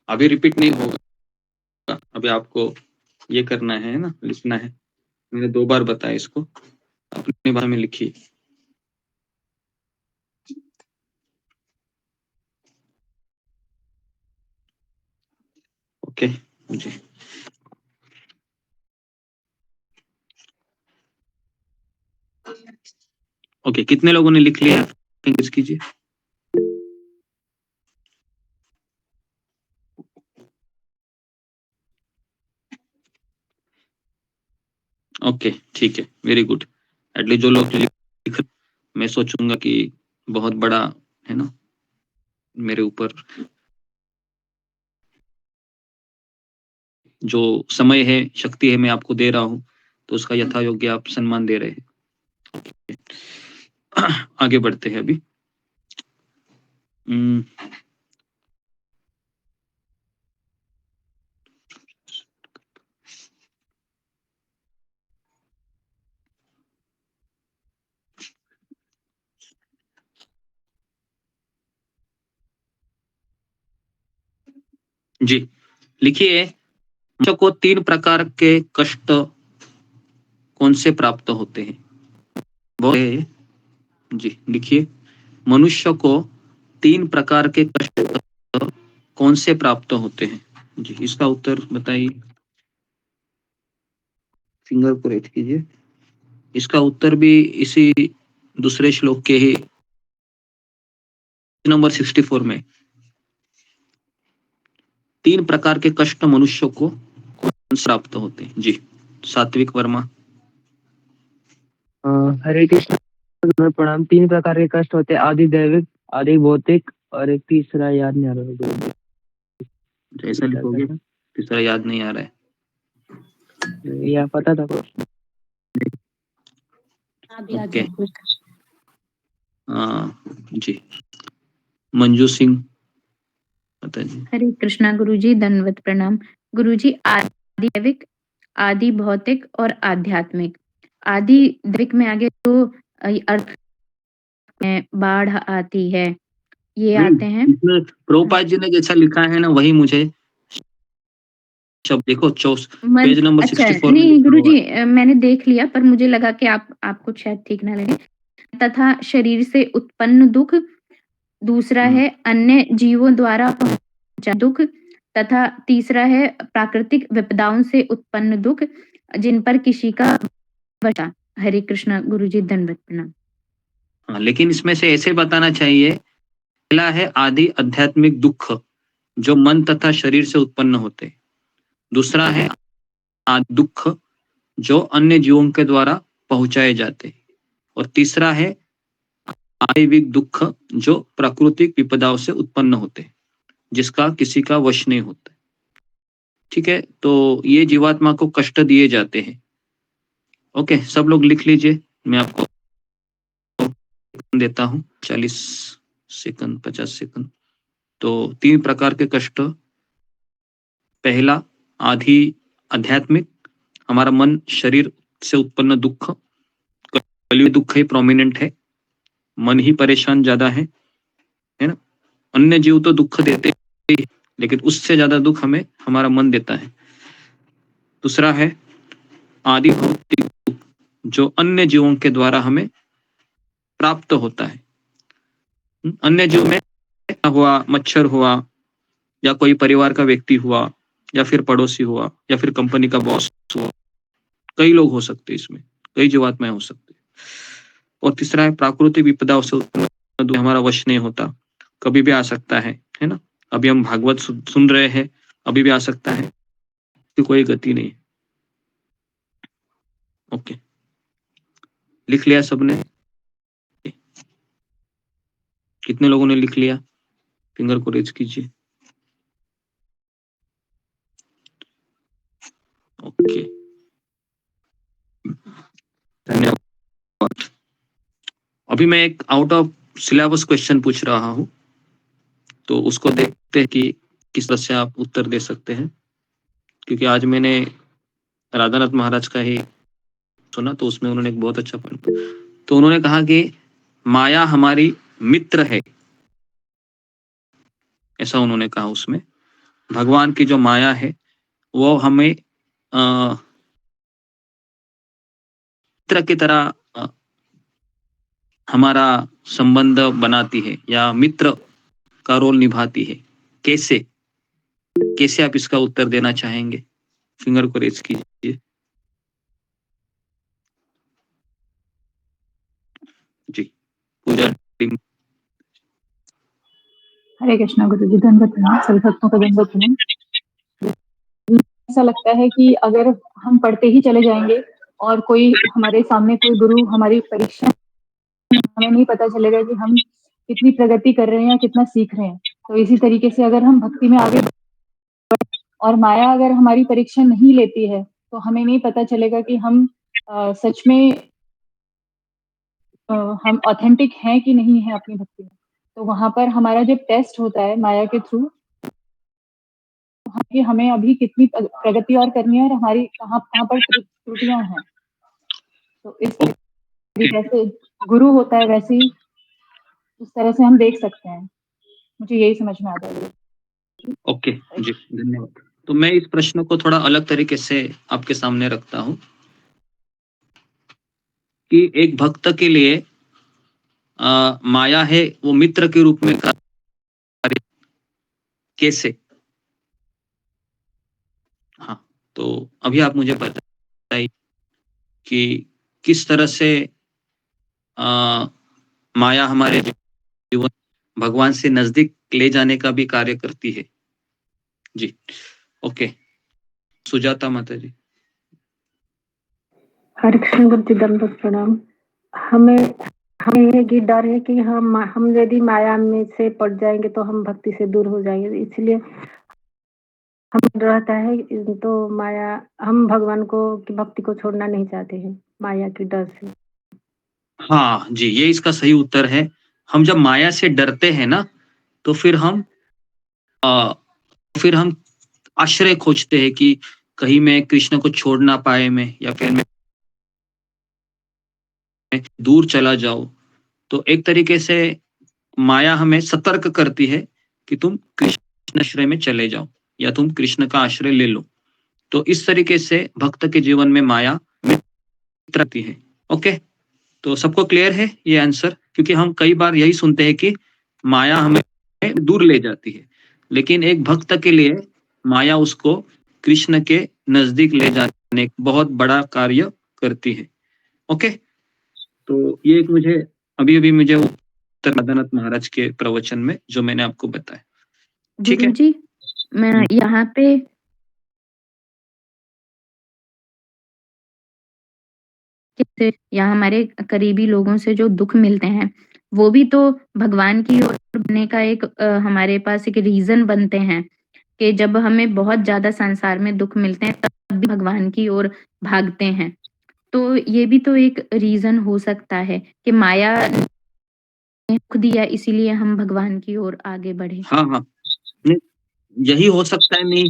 अभी रिपीट नहीं होगा, अभी आपको ये करना है ना, लिखना है। मैंने 2 बार बताया, इसको अपनी भाषा में लिखिए। ओके जी, ओके, कितने लोगों ने लिख लिया, कुछ कीजिए। ओके, ठीक है, वेरी गुड। एटलीस्ट जो लोग लिख, मैं सोचूंगा कि बहुत बड़ा है ना मेरे ऊपर जो समय है, शक्ति है, मैं आपको दे रहा हूं, तो उसका यथा योग्य आप सम्मान दे रहे हैं। आगे बढ़ते हैं अभी। जी, लिखिए, मनुष्य को 3 प्रकार के कष्ट कौन से प्राप्त होते हैं? जी, लिखिए, मनुष्य को 3 प्रकार के कष्ट कौन से प्राप्त होते हैं? जी, इसका उत्तर बताइए, फिंगर को रेट कीजिए। इसका उत्तर भी इसी दूसरे श्लोक के ही नंबर 64 में, 3 प्रकार के कष्ट मनुष्य को कौन से प्राप्त होते हैं? जी, सात्विक वर्मा। हरे कृष्ण प्रणाम। 3 प्रकार के कष्ट होते हैं, आदि दैविक, आदि भौतिक, और एक तीसरा याद नहीं आ रहा। ऐसा लिखोगे, तीसरा याद नहीं आ रहा है, या पता था ओके। जी, मंजू सिंह बताइए। हरे कृष्णा गुरुजी, दंडवत प्रणाम। गुरुजी, आदि दैविक, आदि भौतिक और आध्यात्मिक। आदि दैविक में आगे तो अर्थ में बाढ़ आती है, ये आते हैं। प्रभुपाद जी ने जैसा लिखा है ना, वही मुझे शब्द देखो, पेज नंबर 64 नहीं गुरुजी, मैंने देख लिया, पर मुझे लगा कि आपको शायद ठीक ना लगे। तथा शरीर से उत्पन्न दुख, दूसरा है अन्य जीवों द्वारा पहुंचा दुख, तथा तीसरा है प्राकृतिक विपदाओं से उत्पन्न दुख जिन पर किसी का बचा। हरे कृष्णा गुरुजी, दंडवत प्रणाम। हाँ, लेकिन इसमें से ऐसे बताना चाहिए, पहला है आदि आध्यात्मिक दुख जो मन तथा शरीर से उत्पन्न होते हैं। दूसरा है आदि दुख जो अन्य जीवों के द्वारा पहुंचाए जाते हैं। और तीसरा है आदिविक दुख जो प्राकृतिक विपदाओं से उत्पन्न होते हैं, जिसका किसी का वश नहीं होता। ठीक है, तो ये जीवात्मा को कष्ट दिए जाते हैं। ओके, सब लोग लिख लीजिए, मैं आपको देता हूं 40 सेकंड 50 सेकंड। तो 3 प्रकार के कष्ट। पहला आधि आध्यात्मिक, हमारा मन शरीर से उत्पन्न दुख, कलयुग दुख ही प्रोमिनेंट है, मन ही परेशान ज्यादा है ना। अन्य जीव तो दुख देते ही, लेकिन उससे ज्यादा दुख हमें हमारा मन देता है। दूसरा है आदि भौतिक दुख जो अन्य जीवों के द्वारा हमें प्राप्त होता है। अन्य जीव में हुआ, मच्छर हुआ, या कोई परिवार का व्यक्ति हुआ, या फिर पड़ोसी हुआ, या फिर कंपनी का बॉस हुआ, कई लोग हो सकते हैं इसमें, कई जीवात्माएं हो सकती है। और तीसरा है प्राकृतिक विपदाओं से उत्पन्न, हमारा वश नहीं होता, कभी भी आ सकता है ना। अभी हम भागवत सुन रहे हैं, अभी भी आ सकता है, कि कोई गति नहीं। ओके, लिख लिया सबने? कितने लोगों ने लिख लिया? फिंगर को रेज कीजिए। ओके, धन्यवाद। अभी मैं एक आउट ऑफ सिलेबस क्वेश्चन पूछ रहा हूं, तो उसको देखते हैं कि किस तरह से आप उत्तर दे सकते हैं। क्योंकि आज मैंने राधानाथ महाराज का ही सुना, तो उसमें उन्होंने एक बहुत अच्छा पॉइंट, तो उन्होंने कहा कि माया हमारी मित्र है, ऐसा उन्होंने कहा। उसमें भगवान की जो माया है वो हमें मित्र की तरह हमारा संबंध बनाती है, या मित्र का रोल निभाती है। कैसे कैसे आप इसका उत्तर देना चाहेंगे? फिंगर को रेज कीजिए। जी, पूजा टीम। हरे कृष्णा गुरुजी, दंडवत प्रणाम, सभी भक्तों का दंडवत प्रणाम। ऐसा लगता है कि अगर हम पढ़ते ही चले जाएंगे और कोई हमारे सामने कोई गुरु हमारी परीक्षा, हमें नहीं पता चलेगा कि हम कितनी प्रगति कर रहे हैं या कितना सीख रहे हैं। तो इसी तरीके से अगर हम भक्ति में आगे और माया अगर हमारी परीक्षा नहीं लेती है, तो हमें नहीं पता चलेगा कि हम सच में हम ऑथेंटिक हैं कि नहीं है अपनी भक्ति में। तो वहां पर हमारा जब टेस्ट होता है माया के थ्रू, कि हमें अभी कितनी प्रगति और करनी है और हमारी कहाँ पर त्रुटियां हैं। तो इस तरीके से गुरु होता है, वैसे ही इस तरह से हम देख सकते हैं। मुझे यही समझ में आता है। ओके जी, धन्यवाद। तो मैं इस प्रश्न को थोड़ा अलग तरीके से आपके सामने रखता हूं कि एक भक्त के लिए माया है वो मित्र के रूप में कार्य कैसे। हाँ, तो अभी आप मुझे बताइए कि किस तरह से माया हमारे जीवन भगवान से नजदीक ले जाने का भी कार्य करती है। जी, ओके, सुजाता माता जी। हरे कृष्ण गुरुजी, दंडवत प्रणाम। हमें ये डर है कि हम यदि माया में से पड़ जाएंगे तो हम भक्ति से दूर हो जाएंगे, इसलिए हमें रहता है। तो माया, हम भगवान को की भक्ति को छोड़ना नहीं चाहते हैं माया के डर से। हाँ जी, ये इसका सही उत्तर है। हम जब माया से डरते हैं ना, तो फिर हम आश्रय खोजते हैं कि कहीं मैं कृष्ण को छोड़ ना पाए मैं, या फिर मैं दूर चला जाऊं। तो एक तरीके से माया हमें सतर्क करती है कि तुम कृष्ण आश्रय में चले जाओ, या तुम कृष्ण का आश्रय ले लो। तो इस तरीके से भक्त के जीवन में माया मित्र रहती है। ओके, तो सबको क्लियर है ये आंसर? क्योंकि हम कई बार यही सुनते हैं कि माया हमें दूर ले जाती है, लेकिन एक भक्त के लिए माया उसको कृष्ण के नजदीक ले जाने बहुत बड़ा कार्य करती है। ओके, तो ये एक मुझे अभी मुझे उत्तर मदननाथ महाराज के प्रवचन में जो मैंने आपको बताया, ठीक है। गुरुजी, मैं यहाँ पे जैसे यहाँ हमारे करीबी लोगों से जो दुख मिलते हैं, वो भी तो भगवान की ओर बढ़ने का एक हमारे पास एक रीजन बनते हैं कि जब हमें बहुत ज्यादा संसार में दुख मिलते हैं तब भी भगवान की ओर भागते हैं। तो ये भी तो एक रीजन हो सकता है कि माया ने दुख दिया इसीलिए हम भगवान की ओर आगे बढ़े। हाँ, नहीं, यही हो सकता है, नहीं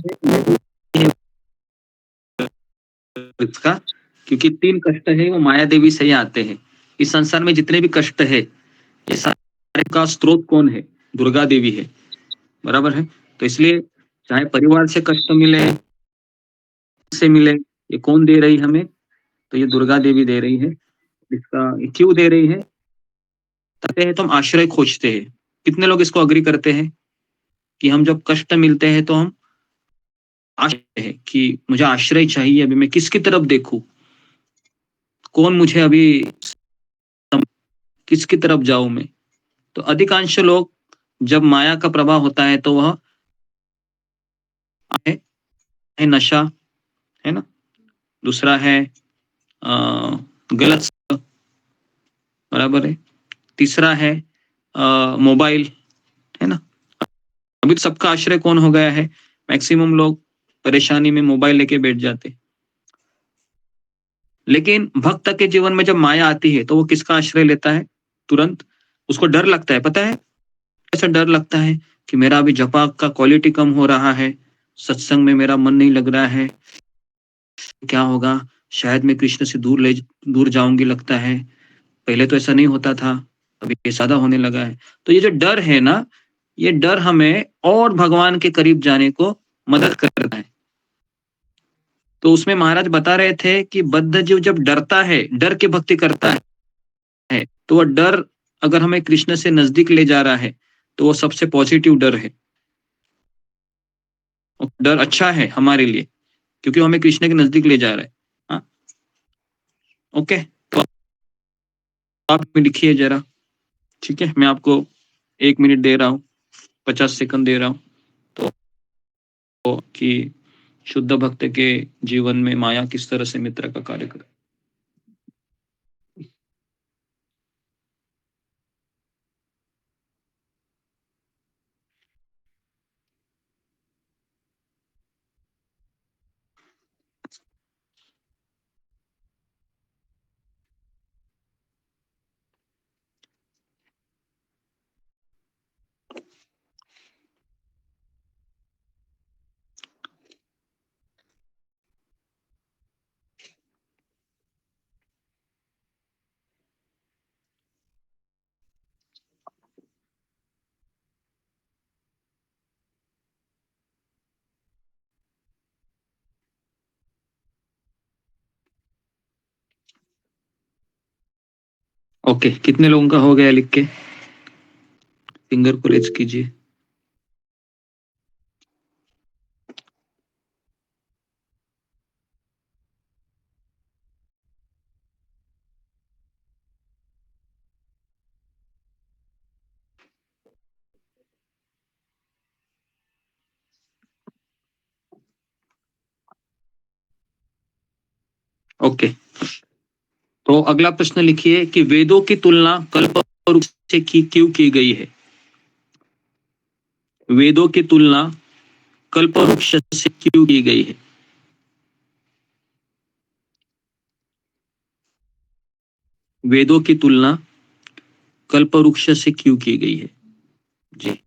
है इसका, क्योंकि 3 कष्ट है वो माया देवी से ही आते हैं। इस संसार में जितने भी कष्ट है, ये सारे का स्रोत कौन है? दुर्गा देवी है, बराबर है। तो इसलिए चाहे परिवार से कष्ट मिले, से मिले, ये कौन दे रही हमें? तो ये दुर्गा देवी दे रही है। इसका क्यों दे रही है? कहते हैं तो हम आश्रय खोजते हैं। कितने लोग इसको अग्री करते हैं कि हम जब कष्ट मिलते हैं तो हम आश्रय है कि मुझे आश्रय चाहिए, अभी मैं किसकी तरफ देखूं, कौन मुझे अभी, किसकी तरफ जाऊं मैं? तो अधिकांश लोग जब माया का प्रभाव होता है तो वह है नशा, है ना, दूसरा है गलत, बराबर है, तीसरा है मोबाइल, है ना। अभी तो सबका आश्रय कौन हो गया है? मैक्सिमम लोग परेशानी में मोबाइल लेके बैठ जाते। लेकिन भक्त के जीवन में जब माया आती है तो वो किसका आश्रय लेता है? तुरंत उसको डर लगता है, पता है ऐसा डर लगता है कि मेरा अभी जपा का क्वालिटी कम हो रहा है, सत्संग में मेरा मन नहीं लग रहा है, क्या होगा, शायद मैं कृष्ण से दूर जाऊंगी लगता है, पहले तो ऐसा नहीं होता था, अभी ये ज्यादा होने लगा है। तो ये जो डर है ना, ये डर हमें और भगवान के करीब जाने को मदद करता है। तो उसमें महाराज बता रहे थे कि बद्ध जीव जब डरता है, डर के भक्ति करता है, तो वह डर अगर हमें कृष्ण से नजदीक ले जा रहा है तो वो सबसे पॉजिटिव डर है। डर अच्छा है हमारे लिए क्योंकि वो हमें कृष्ण के नजदीक ले जा रहा है। हाँ, ओके, तो आप लिखिए जरा, ठीक है। मैं आपको 1 मिनट दे रहा हूँ, 50 सेकंड दे रहा हूँ, तो कि शुद्ध भक्त के जीवन में माया किस तरह से मित्र का कार्य करे। ओके, कितने लोगों का हो गया लिख के? फिंगर को रेज कीजिए। ओके, तो अगला प्रश्न लिखिए कि वेदों की तुलना कल्पवृक्ष से क्यों की गई है? वेदों की तुलना कल्पवृक्ष से क्यों की गई है? वेदों की तुलना कल्पवृक्ष से क्यों की गई है? जी,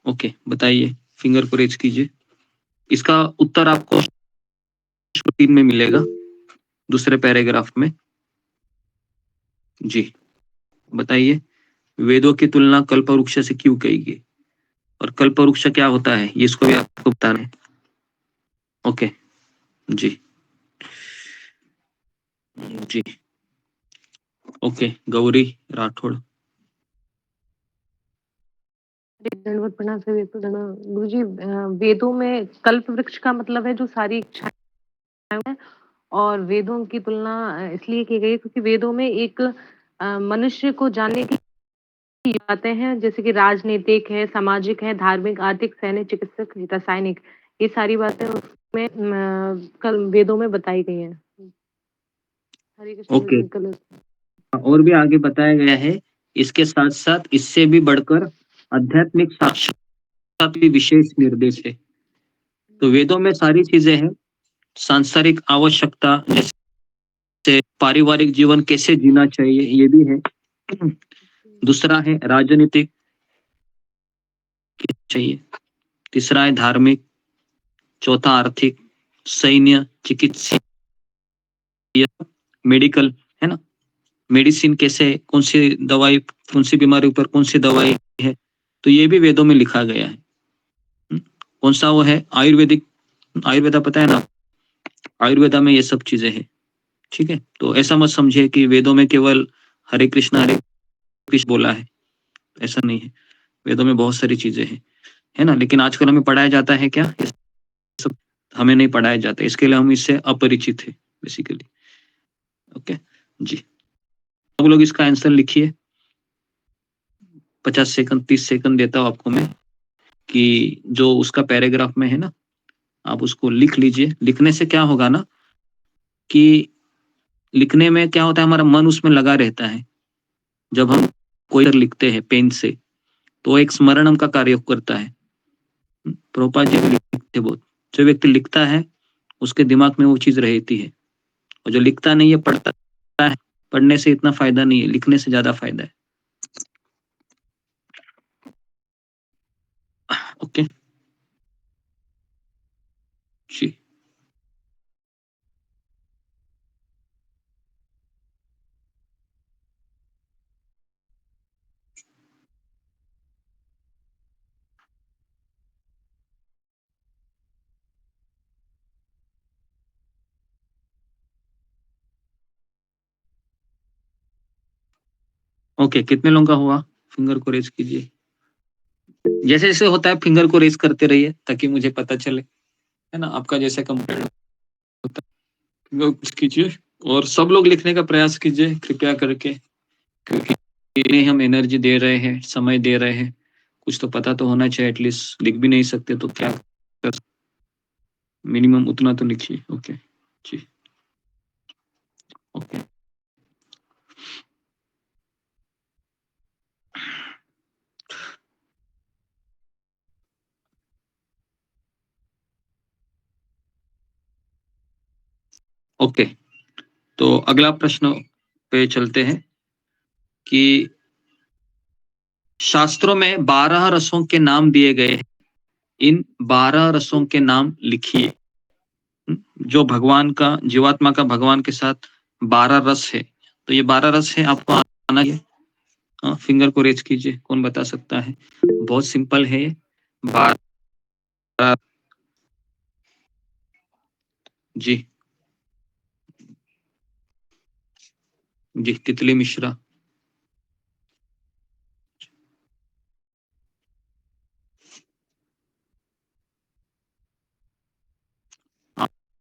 ओके, बताइए, फिंगर को रेज कीजिए। इसका उत्तर आपको स्क्रीन में मिलेगा, दूसरे पैराग्राफ में। जी, बताइए, वेदों की तुलना कल्पवृक्ष से क्यों की गई, और कल्पवृक्ष क्या होता है ये इसको भी आपको बताना है। ओके, जी जी, ओके, गौरी राठौड़। दंडवत प्रणाम से गुरुजी, वेदों में कल्प वृक्ष का मतलब है जो सारी इच्छाएं हैं, और वेदों की तुलना इसलिए की गई क्योंकि वेदों में एक मनुष्य को जानने की बातें हैं, जैसे कि राजनीतिक है, सामाजिक है, धार्मिक, आर्थिक, सैन्य, चिकित्सक, रासायनिक, ये सारी बातें उसमें कल वेदों में बताई गई हैं। हरे कृष्ण ओके, कल और भी आगे बताया गया है, इसके साथ साथ इससे भी बढ़कर आध्यात्मिक साक्षात भी विशेष निर्देश है। तो वेदों में सारी चीजें हैं, सांसारिक आवश्यकता जैसे पारिवारिक जीवन कैसे जीना चाहिए ये भी है। दूसरा है राजनीतिक चाहिए, तीसरा है धार्मिक, चौथा आर्थिक, सैन्य, चिकित्सीय, मेडिकल, है ना, मेडिसिन कैसे, कौन सी दवाई, कौन सी बीमारी पर कौन सी दवाई है, तो ये भी वेदों में लिखा गया है। कौन सा वो है आयुर्वेदिक, आयुर्वेदा पता है ना, आयुर्वेदा में ये सब चीजें हैं। ठीक है, तो ऐसा मत समझिए कि वेदों में केवल हरे कृष्ण बोला है, ऐसा नहीं है। वेदों में बहुत सारी चीजें हैं, है ना, लेकिन आजकल हमें पढ़ाया जाता है क्या, ये सब हमें नहीं पढ़ाया जाता, इसके लिए हम इससे अपरिचित है बेसिकली। ओके जी, सब लोग इसका आंसर लिखिए। 50 सेकंड 30 सेकंड देता हूँ आपको मैं, कि जो उसका पैराग्राफ में है ना, आप उसको लिख लीजिए। लिखने से क्या होगा ना, कि लिखने में क्या होता है, हमारा मन उसमें लगा रहता है। जब हम कोई लिखते हैं पेन से, तो एक स्मरणम का कार्य करता है। प्रभुपाद जी लिखते बहुत, जो व्यक्ति लिखता है उसके दिमाग में वो चीज रहती है, और जो लिखता नहीं है पढ़ता है। पढ़ने से इतना फायदा नहीं है, लिखने से ज्यादा फायदा है। ओके जी, ओके, कितने लोगों का हुआ, फिंगर को रेज कीजिए। जैसे जैसे होता है फिंगर को रेज करते रहिए ताकि मुझे पता चले, है ना, आपका जैसे कंप्लीट होता है फिंगर रेज कीजिए। और सब लोग लिखने का प्रयास कीजिए कृपया करके, क्योंकि इन्हें हम एनर्जी दे रहे हैं, समय दे रहे हैं, कुछ तो पता तो होना चाहिए एटलीस्ट। लिख भी नहीं सकते तो क्या कर, मिनिमम उतना तो लिखिए। ओके जी, ओके ओके। तो अगला प्रश्न पे चलते हैं कि शास्त्रों में 12 रसों के नाम दिए गए हैं, इन 12 रसों के नाम लिखिए। जो भगवान का, जीवात्मा का भगवान के साथ 12 रस है, तो ये 12 रस है, आपको आना है। फिंगर को रेज कीजिए, कौन बता सकता है। बहुत सिंपल है ये, 12 जी जी, तितली मिश्रा,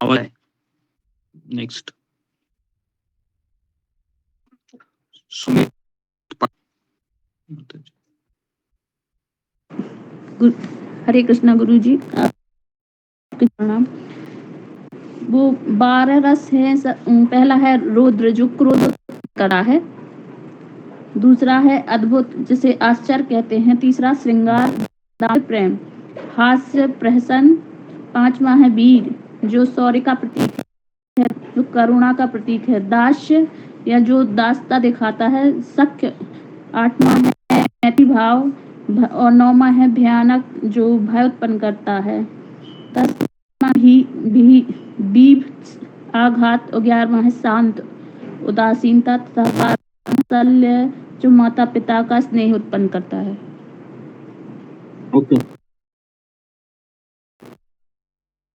आवाज है। नेक्स्ट सुमित, हरे कृष्णा गुरु जी, आपके प्रणाम। वो 12 रस है। पहला है रौद्र जो क्रोध करा है, दूसरा है अद्भुत जिसे आश्चर्य कहते हैं, तीसरा श्रृंगार, दान, प्रेम, हास्य, प्रहसन, पांचवा है वीर जो शौर्य का प्रतीक है, जो करुणा का प्रतीक है, दास्य या जो दासता दिखाता है, सख्य, आठवां है मैत्री भाव, और नौवां है भयानक जो भय उत्पन्न करता है, 10वां भी बीभ आघात, और 11वां है शांत उदासीनता तथा वात्सल्य जो माता पिता का स्नेह उत्पन्न करता है। ओके,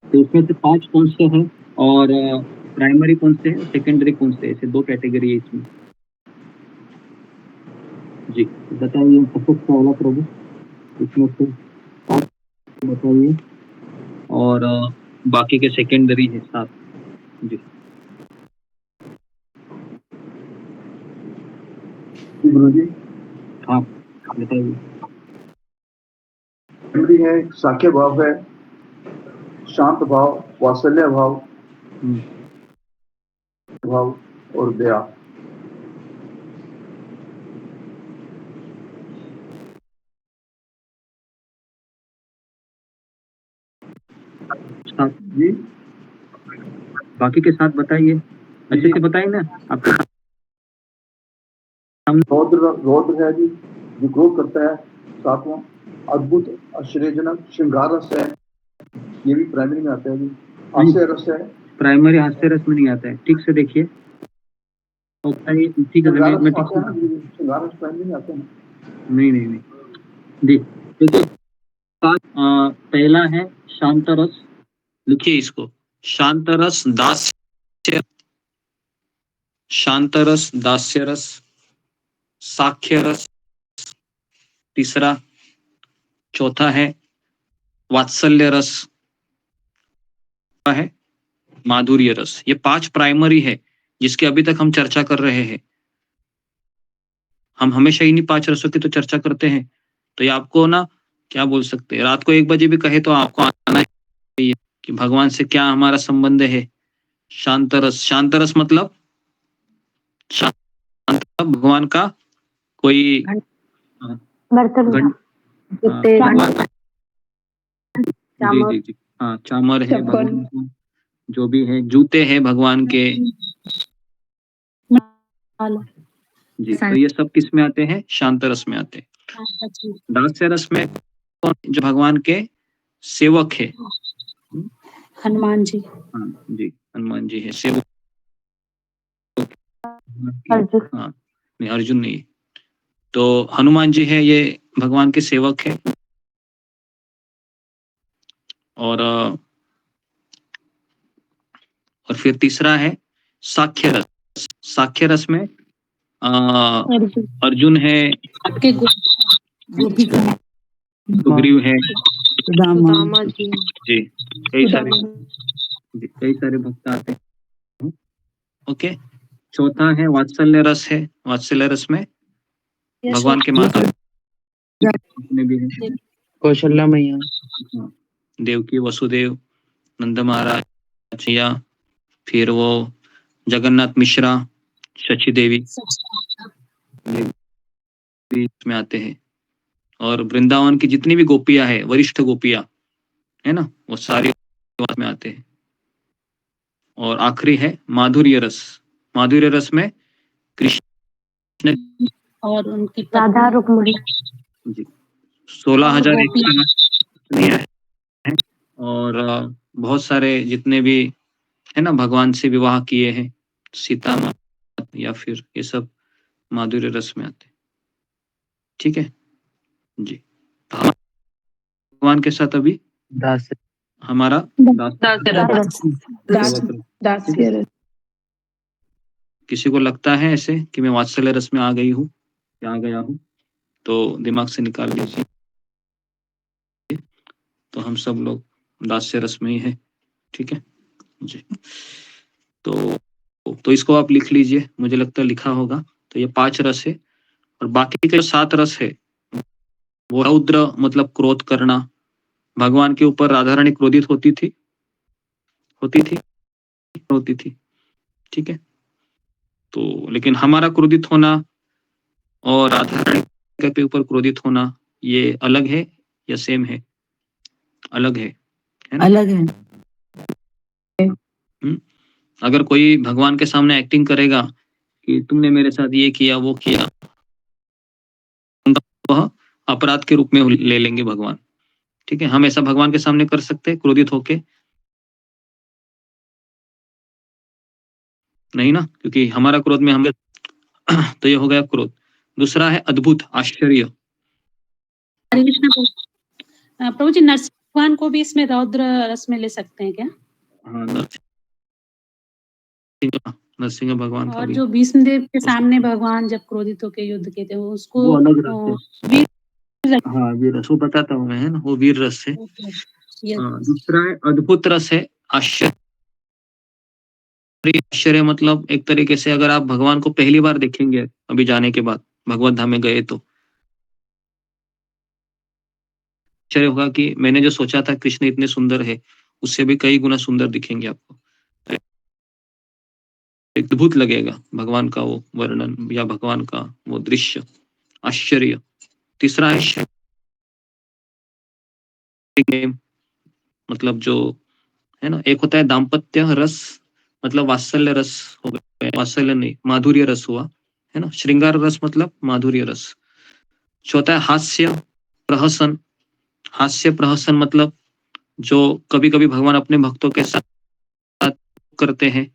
तो इसमें से 5 कौन से हैं, और प्राइमरी कौन से हैं, सेकेंडरी कौन से, ऐसे 2 कैटेगरी है इसमें। जी बताइए, सबसे पहला प्रभु इसमें से बताइए, और बाकी के सेकेंडरी है 7। जी जी गुरुजी। हाँ बताइए। प्राइमरी है, साख्य भाव है, शांत भाव, वात्सल्य भाव, भाव और दया। जी बाकी के साथ बताइए, अच्छे से बताइए ना। आपके रौद्र है जी, जो क्रोध करता है। 7वां अद्भुत, आश्चर्यजनक, श्रृंगार रस है, ये भी प्राइमरी में आता है जी। हास्य रस है। प्राइमरी हास्य रस में नहीं आता है, ठीक से देखिए। ठीक है, श्रृंगार मैं रस ठीक आता से है ना, श्रृंगार रस प्राइमरी में आता है। नहीं जी देखिए, पहला है शांत रस, लिखिए इसको, शांत रस, दास्य, शांत रस, दास्य रस, साख्य रस, तीसरा, चौथा है वात्सल्य रस, है माधुर्य रस। ये 5 प्राइमरी है जिसके अभी तक हम चर्चा कर रहे हैं। हम हमेशा इन्हीं 5 रसों की तो चर्चा करते हैं। तो ये आपको ना क्या बोल सकते हैं, रात को 1 बजे भी कहे तो आपको आना चाहिए कि भगवान से क्या हमारा संबंध है। शांत रस, शांत रस मतलब शांत, भगवान का कोई बर्तन जी हाँ, चामर है भगवान का, जो भी है, जूते हैं भगवान के जी। तो ये सब किस में आते हैं? शांत रस में आते हैं। दास्य रस में जो भगवान के सेवक है, हनुमान जी। हाँ जी, हनुमान जी है सेवक। हाँ नहीं, अर्जुन नहीं, तो हनुमान जी है, ये भगवान के सेवक है। और फिर तीसरा है साख्य रस। साख्य रस में अर्जुन है, सुग्रीव है, सुदामा जी। जी कई सारे भक्त आते हैं। ओके, चौथा है वात्सल्य रस है। वात्सल्य रस में भगवान के माता में भी है, कौशल्या मैया, देवकी, वसुदेव, नंद महाराज, या फिर वो जगन्नाथ मिश्रा, शची देवी में आते हैं। और वृंदावन की जितनी भी गोपियां है, वरिष्ठ गोपियां है ना, वो सारे में आते हैं। और आखिरी है माधुर्य रस। माधुर्य रस में कृष्ण और उनकी राधा रुक्मिणी जी 16,000 है। और बहुत सारे जितने भी है ना भगवान से विवाह किए हैं, सीता माता या फिर ये सब माधुर्य रस में आते हैं। ठीक है जी। तो भगवान के साथ अभी दास, हमारा दास्य रस। किसी को लगता है ऐसे कि मैं वात्सल्य रस में आ गई हूँ या आ गया हूँ, तो दिमाग से निकाल लीजिए। तो हम सब लोग दास्य रस में ही है। ठीक है जी। तो इसको आप लिख लीजिए, मुझे लगता है लिखा होगा। तो ये 5 रस है, और बाकी के 7 रस है वो रौद्र मतलब क्रोध करना। भगवान के ऊपर राधा रानी क्रोधित होती थी। ठीक है, तो लेकिन हमारा क्रोधित होना और राधा रानी के ऊपर क्रोधित होना ये अलग है या सेम है? अलग है ना? अलग है। अगर कोई भगवान के सामने एक्टिंग करेगा कि तुमने मेरे साथ ये किया वो किया, वह अपराध के रूप में ले लेंगे भगवान। ठीक है, हम ऐसा भगवान के सामने कर सकते हैं क्रोधित होके? नहीं ना, क्योंकि हमारा क्रोध में हम तो ये हो गया क्रोध। दूसरा है अद्भुत, आश्चर्य। हरे कृष्ण प्रभु जी, नरसिंह भगवान को भी इसमें रौद्र रस में ले सकते हैं क्या? हाँ, नरसिंह भगवान का और भी। जो भीष्मदेव के सामने भगवान जब क्रोधित होकर युद्ध किए थे, उसको वो अलग रस है। हाँ वीर रस, वो बताता हूँ मैं, है ना, वो वीर रस है। दूसरा है अद्भुत रस है, आश्चर्य। आश्चर्य मतलब एक तरीके से अगर आप भगवान को पहली बार देखेंगे अभी जाने के बाद, भगवत धाम में गए तो आश्चर्य होगा कि मैंने जो सोचा था कृष्ण इतने सुंदर है, उससे भी कई गुना सुंदर दिखेंगे आपको। अद्भुत लगेगा भगवान का वो वर्णन या भगवान का वो दृश्य, आश्चर्य। तीसरा है मतलब जो है ना, एक होता है दाम्पत्य रस, मतलब वात्सल्य रस हो गया, वात्सल्य नहीं, माधुर्य रस हुआ, है ना। श्रृंगार रस मतलब माधुर्य रस। चौथा है हास्य प्रहसन। हास्य प्रहसन मतलब जो कभी कभी भगवान अपने भक्तों के साथ करते हैं,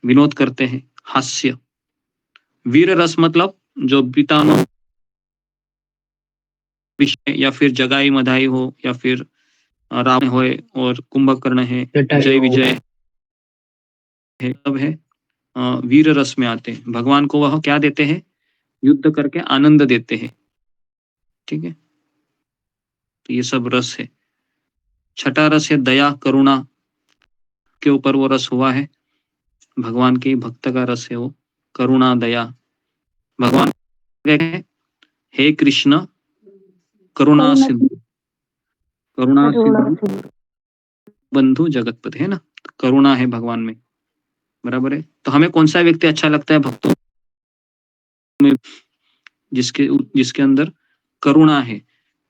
विनोद करते हैं, हास्य। वीर रस मतलब जो पितामह विषय या फिर जगाई मधाई हो या फिर राम होए और कुंभकर्ण है, जय विजय है, सब है वीर रस में आते हैं। भगवान को वह क्या देते हैं, युद्ध करके आनंद देते हैं, ठीक है। तो ये सब रस है। छठा रस है दया करुणा के ऊपर वो रस हुआ है, भगवान के भक्त का रस है वो, करुणा दया। भगवान हे कृष्ण करुणा सिंधु, करुणा सिंधु बंधु जगतपति, है ना। करुणा है भगवान में, बराबर है। तो हमें कौन सा व्यक्ति अच्छा लगता है भक्तों में, जिसके अंदर करुणा है,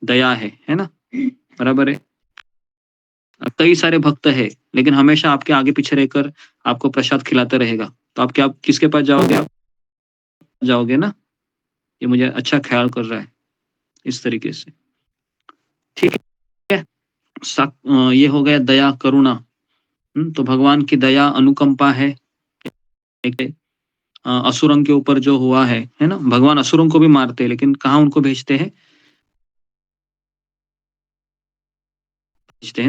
दया है ना, बराबर है। कई सारे भक्त है लेकिन हमेशा आपके आगे पीछे रहकर आपको प्रसाद खिलाता रहेगा, तो आप क्या किसके पास जाओगे, आप जाओगे ना, ये मुझे अच्छा ख्याल कर रहा है, इस तरीके से, ठीक है। ये हो गया दया करुणा। तो भगवान की दया अनुकंपा है। असुरों के ऊपर जो हुआ है ना, भगवान असुरों को भी मारते हैं लेकिन कहाँ उनको भेजते हैं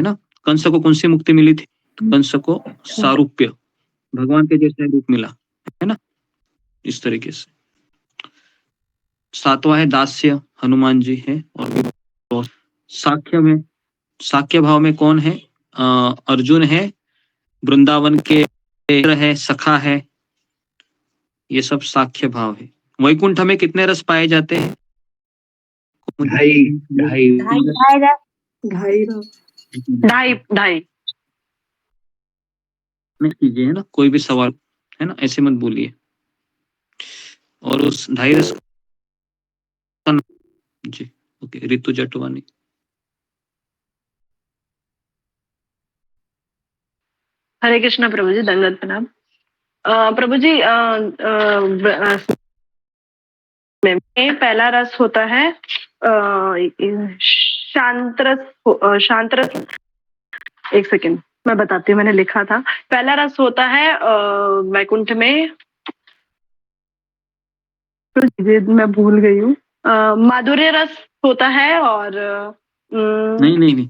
ना। कंस को कौन सी मुक्ति मिली थी, कंस को सारूप्य, भगवान के जैसा रूप मिला, है ना, इस तरीके से। सातवां है दास्य, हनुमान जी है। और साख्य में, साख्य भाव में कौन है, अर्जुन है, वृंदावन के है, सखा है, ये सब साख्य भाव है। वैकुंठ में कितने रस पाए जाते हैं, ढाई कीजिए, है ना, कोई भी सवाल, है ना, ऐसे मत बोलिए। और उस 2.5 रस जी, ओके। ऋतु जटवानी। हरे कृष्णा प्रभु जी, दंडवत प्रणाम। प्रभु जी में पहला रस होता है शांत रस। एक सेकेंड मैं बताती हूँ, मैंने लिखा था। पहला रस होता है वैकुंठ में, मैं भूल गई हूँ, माधुर्य रस होता है। और नहीं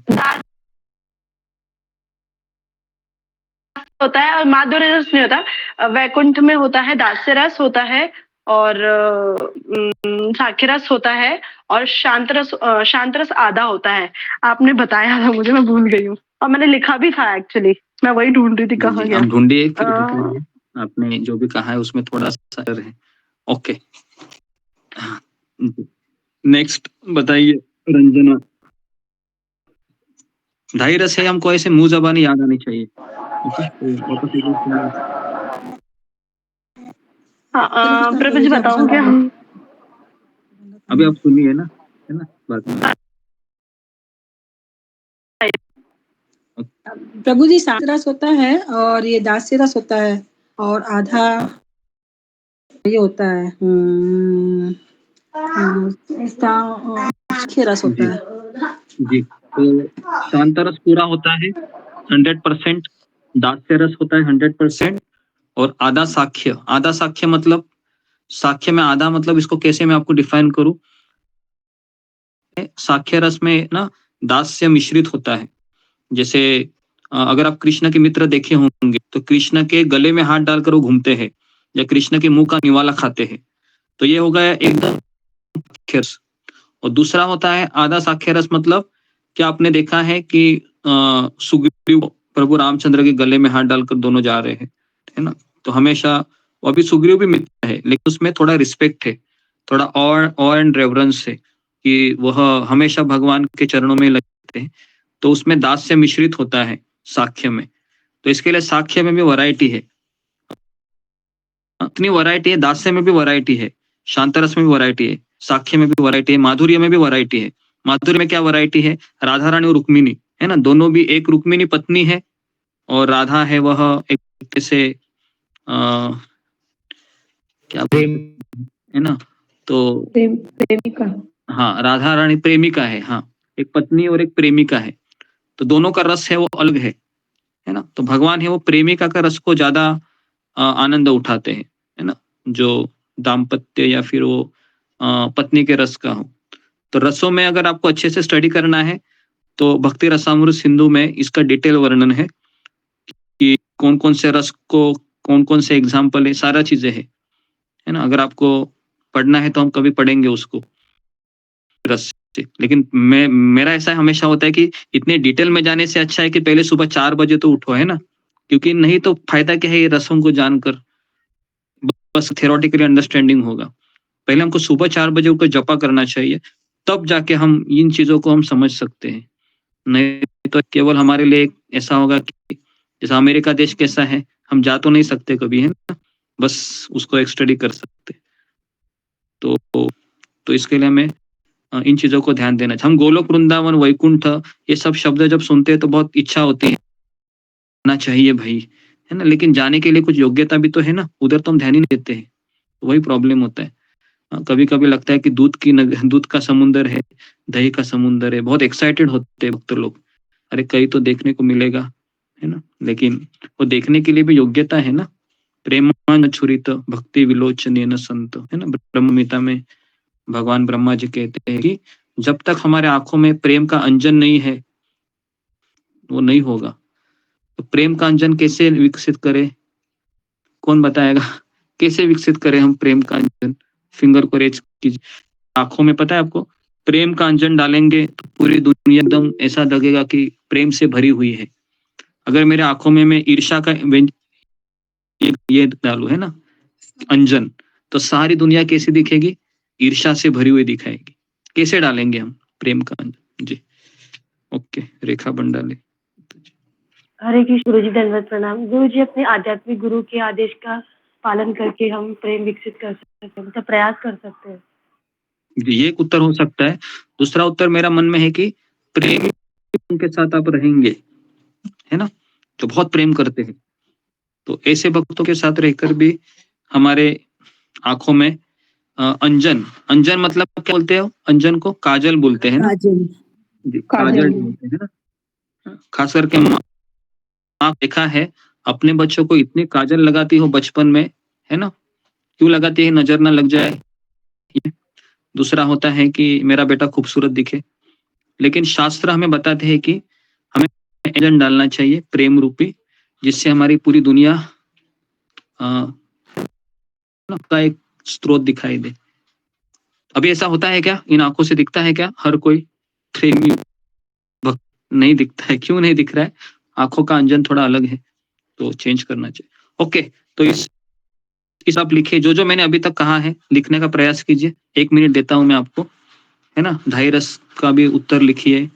होता है, और माधुर्य रस नहीं होता। वैकुंठ में होता है दास्य रस होता है, और साख्य रस होता है, और शांत रस आधा होता है। आपने बताया था मुझे, मैं भूल गई हूँ, और मैंने लिखा भी था एक्चुअली, मैं वही ढूंढ रही थी कहाँ गया। आप ढूंढिए, आपने जो भी कहा है उसमें थोड़ा सा है। ओके, नेक्स्ट बताइए रंजना। 2.5 रस है, हमको ऐसे मुंह जबानी याद आनी चाहिए। प्रभु जी बताऊं क्या? अभी आप सुनिए ना, है ना, बात में। प्रभु जी सात रस होता है और ये दास्य रस होता है, और आधा ये होता है इसका रस होता है जी। तो शांत रस पूरा होता है 100%, दास्य रस होता है 100%, और आधा साख्य। आधा साख्य मतलब, साख्य में आधा मतलब इसको कैसे मैं आपको डिफाइन करूं, साख्य रस में ना दास्य मिश्रित होता है। जैसे अगर आप कृष्ण के मित्र देखे होंगे तो कृष्ण के गले में हाथ डालकर वो घूमते हैं, या कृष्ण के मुंह का निवाला खाते हैं, तो ये हो गया एकदम साख्य रस। और दूसरा होता है आधा साख्य रस, मतलब क्या आपने देखा है कि सुग्रीव प्रभु रामचंद्र के गले में हाथ डालकर दोनों जा रहे हैं, है ना। तो हमेशा, वो अभी सुग्रीव भी मित्र है लेकिन उसमें थोड़ा रिस्पेक्ट है, थोड़ा और एंड रेवरेंस से कि वह हमेशा भगवान के चरणों में लगते हैं, तो उसमें दास से मिश्रित होता है साख्य में। तो इसके लिए साख्य में भी वैरायटी है, इतनी वैरायटी है, दास्य में भी वैरायटी है, शांतरस में भी वैरायटी है, साख्य में भी वैरायटी है, माधुर्य में भी वैरायटी है। माधुर्य में क्या वैरायटी है? राधा रानी और रुक्मिणी है ना, दोनों भी, एक रुक्मिणी पत्नी है और राधा है वह एक से क्या है ना, तो प्रेमिका। हाँ, राधा रानी प्रेमिका है, हाँ, एक पत्नी और एक प्रेमिका है, तो दोनों का रस है वो अलग है ना। तो भगवान है वो प्रेमिका का रस को ज्यादा आनंद उठाते हैं, है ना, जो दाम्पत्य या फिर वो पत्नी के रस का हो। तो रसों में अगर आपको अच्छे से स्टडी करना है तो भक्ति रसामृत सिंधु में इसका डिटेल वर्णन है कि कौन कौन से रस को, कौन कौन से एग्जाम्पल है, सारा चीजें है ना। अगर आपको पढ़ना है तो हम कभी पढ़ेंगे उसको रस से, लेकिन मेरा ऐसा हमेशा होता है कि इतने डिटेल में जाने से अच्छा है कि पहले सुबह 4 बजे तो उठो, है ना, क्योंकि नहीं तो फायदा क्या है ये रसों को जानकर, बस थियोरेटिकली अंडरस्टैंडिंग होगा। पहले हमको सुबह 4 बजे उठकर जपा करना चाहिए, तब जाके हम इन चीजों को हम समझ सकते हैं। नहीं तो केवल हमारे लिए ऐसा होगा कि जैसा अमेरिका देश कैसा है, हम जा तो नहीं सकते कभी, है ना, बस उसको एक स्टडी कर सकते। तो इसके लिए हमें इन चीजों को ध्यान देना चाहिए। हम गोलोक, वृंदावन, वैकुंठ, ये सब शब्द जब सुनते हैं तो बहुत इच्छा होती है ना, चाहिए भाई, है ना, लेकिन जाने के लिए कुछ योग्यता भी तो है ना, उधर तो हम ध्यान ही नहीं देते हैं, तो वही प्रॉब्लम होता है। कभी कभी लगता है कि दूध का समुंदर है, दही का समुंदर है, बहुत एक्साइटेड होते हैं भक्त लोग, अरे कहीं तो देखने को मिलेगा, है ना, लेकिन वो देखने के लिए भी योग्यता है ना। प्रेमान छुरित भक्ति विलोचन संत, है ना, ब्रह्मगीता में भगवान ब्रह्मा जी कहते हैं कि जब तक हमारे आंखों में प्रेम का अंजन नहीं है वो नहीं होगा। तो प्रेम का अंजन कैसे विकसित करें, कौन बताएगा? कैसे विकसित करें हम प्रेम का अंजन? फिंगर को रेज कीजिए, आंखों में पता है आपको, प्रेम का अंजन डालेंगे तो पूरी दुनिया एकदम ऐसा लगेगा कि प्रेम से भरी हुई है। अगर मेरे आंखों में मैं ईर्ष्या का ये डालू, है ना, अंजन, तो सारी दुनिया कैसी दिखेगी? ईर्ष्या से भरी हुई दिखाएगी। कैसे डालेंगे हम प्रेम का अंजन? जी, ओके, रेखा बंडाले। हरे कृष्ण गुरु जी, धन्यवाद प्रणाम। गुरु जी, अपने आध्यात्मिक गुरु के आदेश का पालन करके हम प्रेम विकसित कर सकते हैं, मतलब प्रयास कर सकते हैं। ये एक उत्तर हो सकता है। दूसरा उत्तर मेरा मन में है कि प्रेम के साथ आप रहेंगे, है ना, जो बहुत प्रेम करते हैं, तो ऐसे भक्तों के साथ रहकर भी हमारे आंखों में अंजन, अंजन मतलब क्या बोलते हो? अंजन को काजल बोलते हैं ना, काजल बोलते हैं ना। खास करके माँ देखा है अपने बच्चों को इतनी काजल लगाती हो बचपन में, है ना, क्यों लगाती है? नजर ना लग जाए। दूसरा होता है कि मेरा बेटा खूबसूरत दिखे, लेकिन शास्त्र हमें बताते हैं कि हमें अंजन डालना चाहिए प्रेम रूपी, जिससे हमारी पूरी दुनिया का एक स्रोत दिखाई दे। अभी ऐसा होता है क्या? इन आंखों से दिखता है क्या हर कोई प्रेमी भक्त? नहीं दिखता है। क्यों नहीं दिख रहा है? आंखों का अंजन थोड़ा अलग है, तो चेंज करना चाहिए। ओके, तो इस आप लिखिए, जो जो मैंने अभी तक कहा है लिखने का प्रयास कीजिए। 1 मिनट देता हूं मैं आपको, है ना। ढाई रस का भी उत्तर लिखिए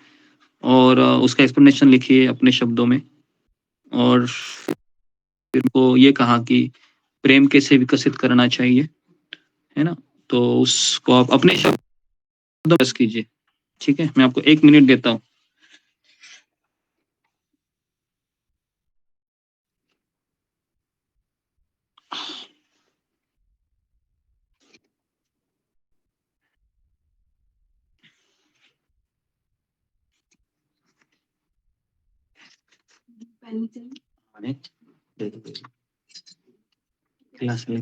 और उसका एक्सप्लेनेशन लिखिए अपने शब्दों में, और फिर को ये कहा कि प्रेम कैसे विकसित करना चाहिए, है ना, तो उसको आप अपने शब्दों में कीजिए। ठीक है, मैं आपको 1 मिनट देता हूँ। क्लास में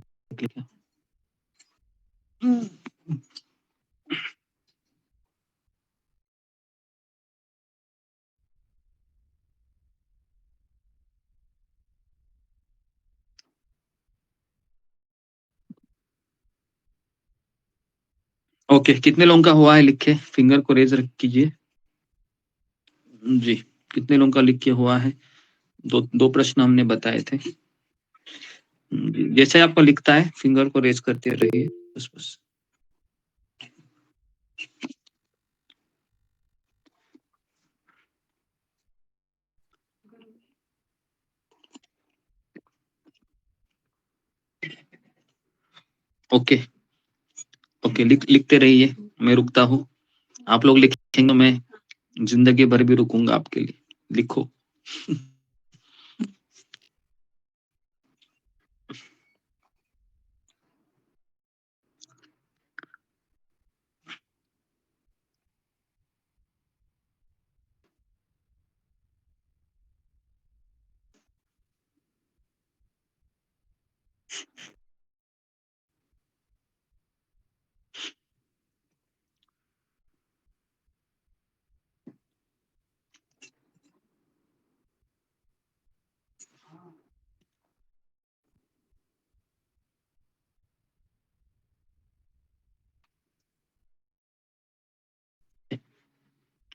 ओके, कितने लोगों का हुआ है लिखे? फिंगर को रेज कीजिए। जी, कितने लोगों का लिख के हुआ है? दो प्रश्न हमने बताए थे। जैसे आपको लिखता है फिंगर को रेज करते रहिए, बस। ओके ओके, लिखते रहिए, मैं रुकता हूँ। आप लोग लिखेंगे, मैं जिंदगी भर भी रुकूंगा आपके लिए। लिखो।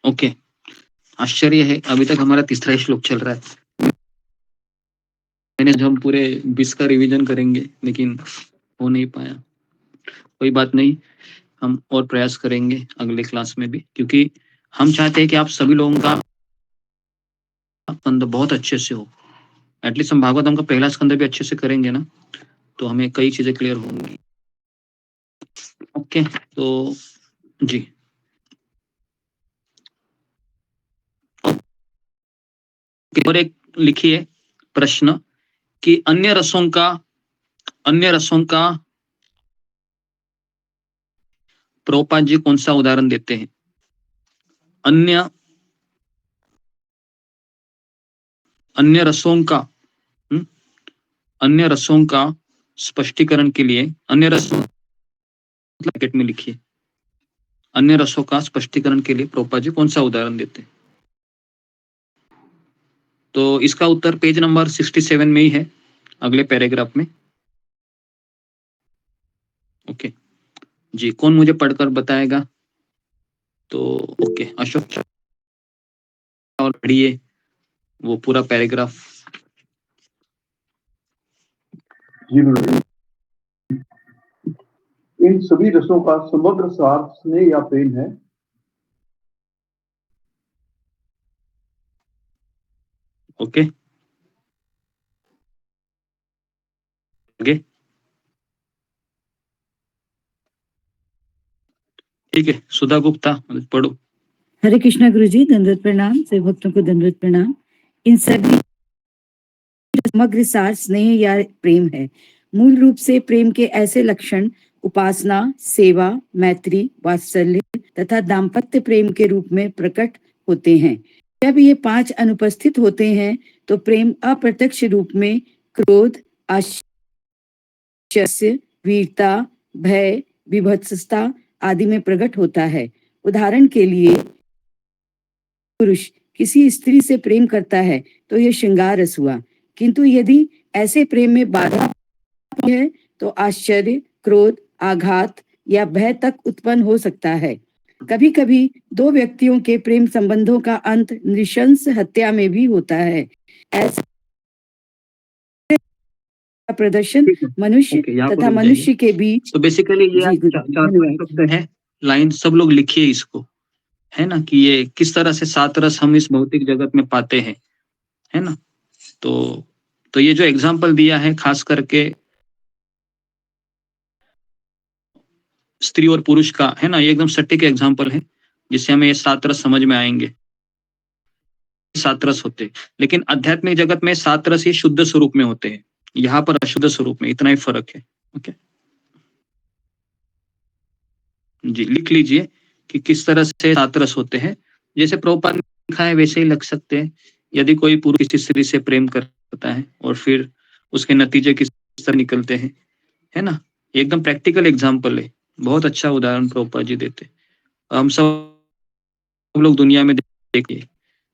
ओके, आश्चर्य है, अभी तक हमारा तीसरा ही श्लोक चल रहा है। मैंने जो हम पूरे 20 का रिवीजन करेंगे, लेकिन हो नहीं पाया। कोई बात नहीं, हम और प्रयास करेंगे अगले क्लास में भी, क्योंकि हम चाहते हैं कि आप सभी लोगों का स्कंद बहुत अच्छे से हो। एटलीस्ट हम भागवतम का पहला स्कंद भी अच्छे से करेंगे ना, तो हमें कई चीजें क्लियर होंगी। ओके, तो जी और एक लिखिए प्रश्न कि अन्य रसों का प्रभुपाद जी कौन सा उदाहरण देते हैं? अन्य रसों का स्पष्टीकरण के लिए अन्य रसों ब्रैकेट में लिखिए, अन्य रसों का स्पष्टीकरण के लिए प्रभुपाद जी कौन सा उदाहरण देते हैं? तो इसका उत्तर पेज नंबर 67 में ही है, अगले पैराग्राफ में। ओके जी, कौन मुझे पढ़कर बताएगा? तो ओके, अशोक और पढ़िए वो पूरा पैराग्राफ। जी गुरु, इन सभी रसों का समग्र सार स्नेह या प्रेम है। ओके, आगे ठीक है, सुधा गुप्ता पढ़ो। हरे कृष्णा गुरु जी, दंडवत प्रणाम। सभी भक्तों को दंडवत प्रणाम। इन सभी समग्र सार स्नेह या प्रेम है। मूल रूप से प्रेम के ऐसे लक्षण उपासना, सेवा, मैत्री, वात्सल्य तथा दाम्पत्य प्रेम के रूप में प्रकट होते हैं। जब ये 5 अनुपस्थित होते हैं तो प्रेम अप्रत्यक्ष रूप में क्रोध, आश्चर्य, वीरता, भय, विभत्सता आदि में प्रकट होता है। उदाहरण के लिए, पुरुष किसी स्त्री से प्रेम करता है तो यह श्रृंगार रस हुआ, किंतु यदि ऐसे प्रेम में बाधा है तो आश्चर्य, क्रोध, आघात या भय तक उत्पन्न हो सकता है। कभी कभी 2 व्यक्तियों के प्रेम संबंधों का अंत नृशंस हत्या में भी होता है। ऐसा प्रदर्शन मनुष्य तथा मनुष्य के बीच। तो बेसिकली ये 4 है लाइन, सब लोग लिखिए इसको, है ना, कि ये किस तरह से 7 रस हम इस भौतिक जगत में पाते हैं, है ना। तो ये जो एग्जाम्पल दिया है, खास करके स्त्री और पुरुष का, है ना, ये एकदम सटीक एग्जाम्पल है, जिससे हमें ये 7 रस समझ में आएंगे। 7 रस होते हैं, लेकिन आध्यात्मिक जगत में 7 रस ही शुद्ध स्वरूप में होते हैं, यहाँ पर अशुद्ध स्वरूप में, इतना ही फर्क है। ओके जी, लिख लीजिए कि किस तरह से 7 रस होते हैं। जैसे प्रभुपाद ने लिखा है वैसे ही लिख सकते हैं। यदि कोई पुरुष किसी स्त्री से प्रेम करता है और फिर उसके नतीजे किस तरह निकलते हैं, है ना, एकदम प्रैक्टिकल एग्जाम्पल है, बहुत अच्छा उदाहरण प्रभुपाद जी देते। हम सब लोग दुनिया में देखिए,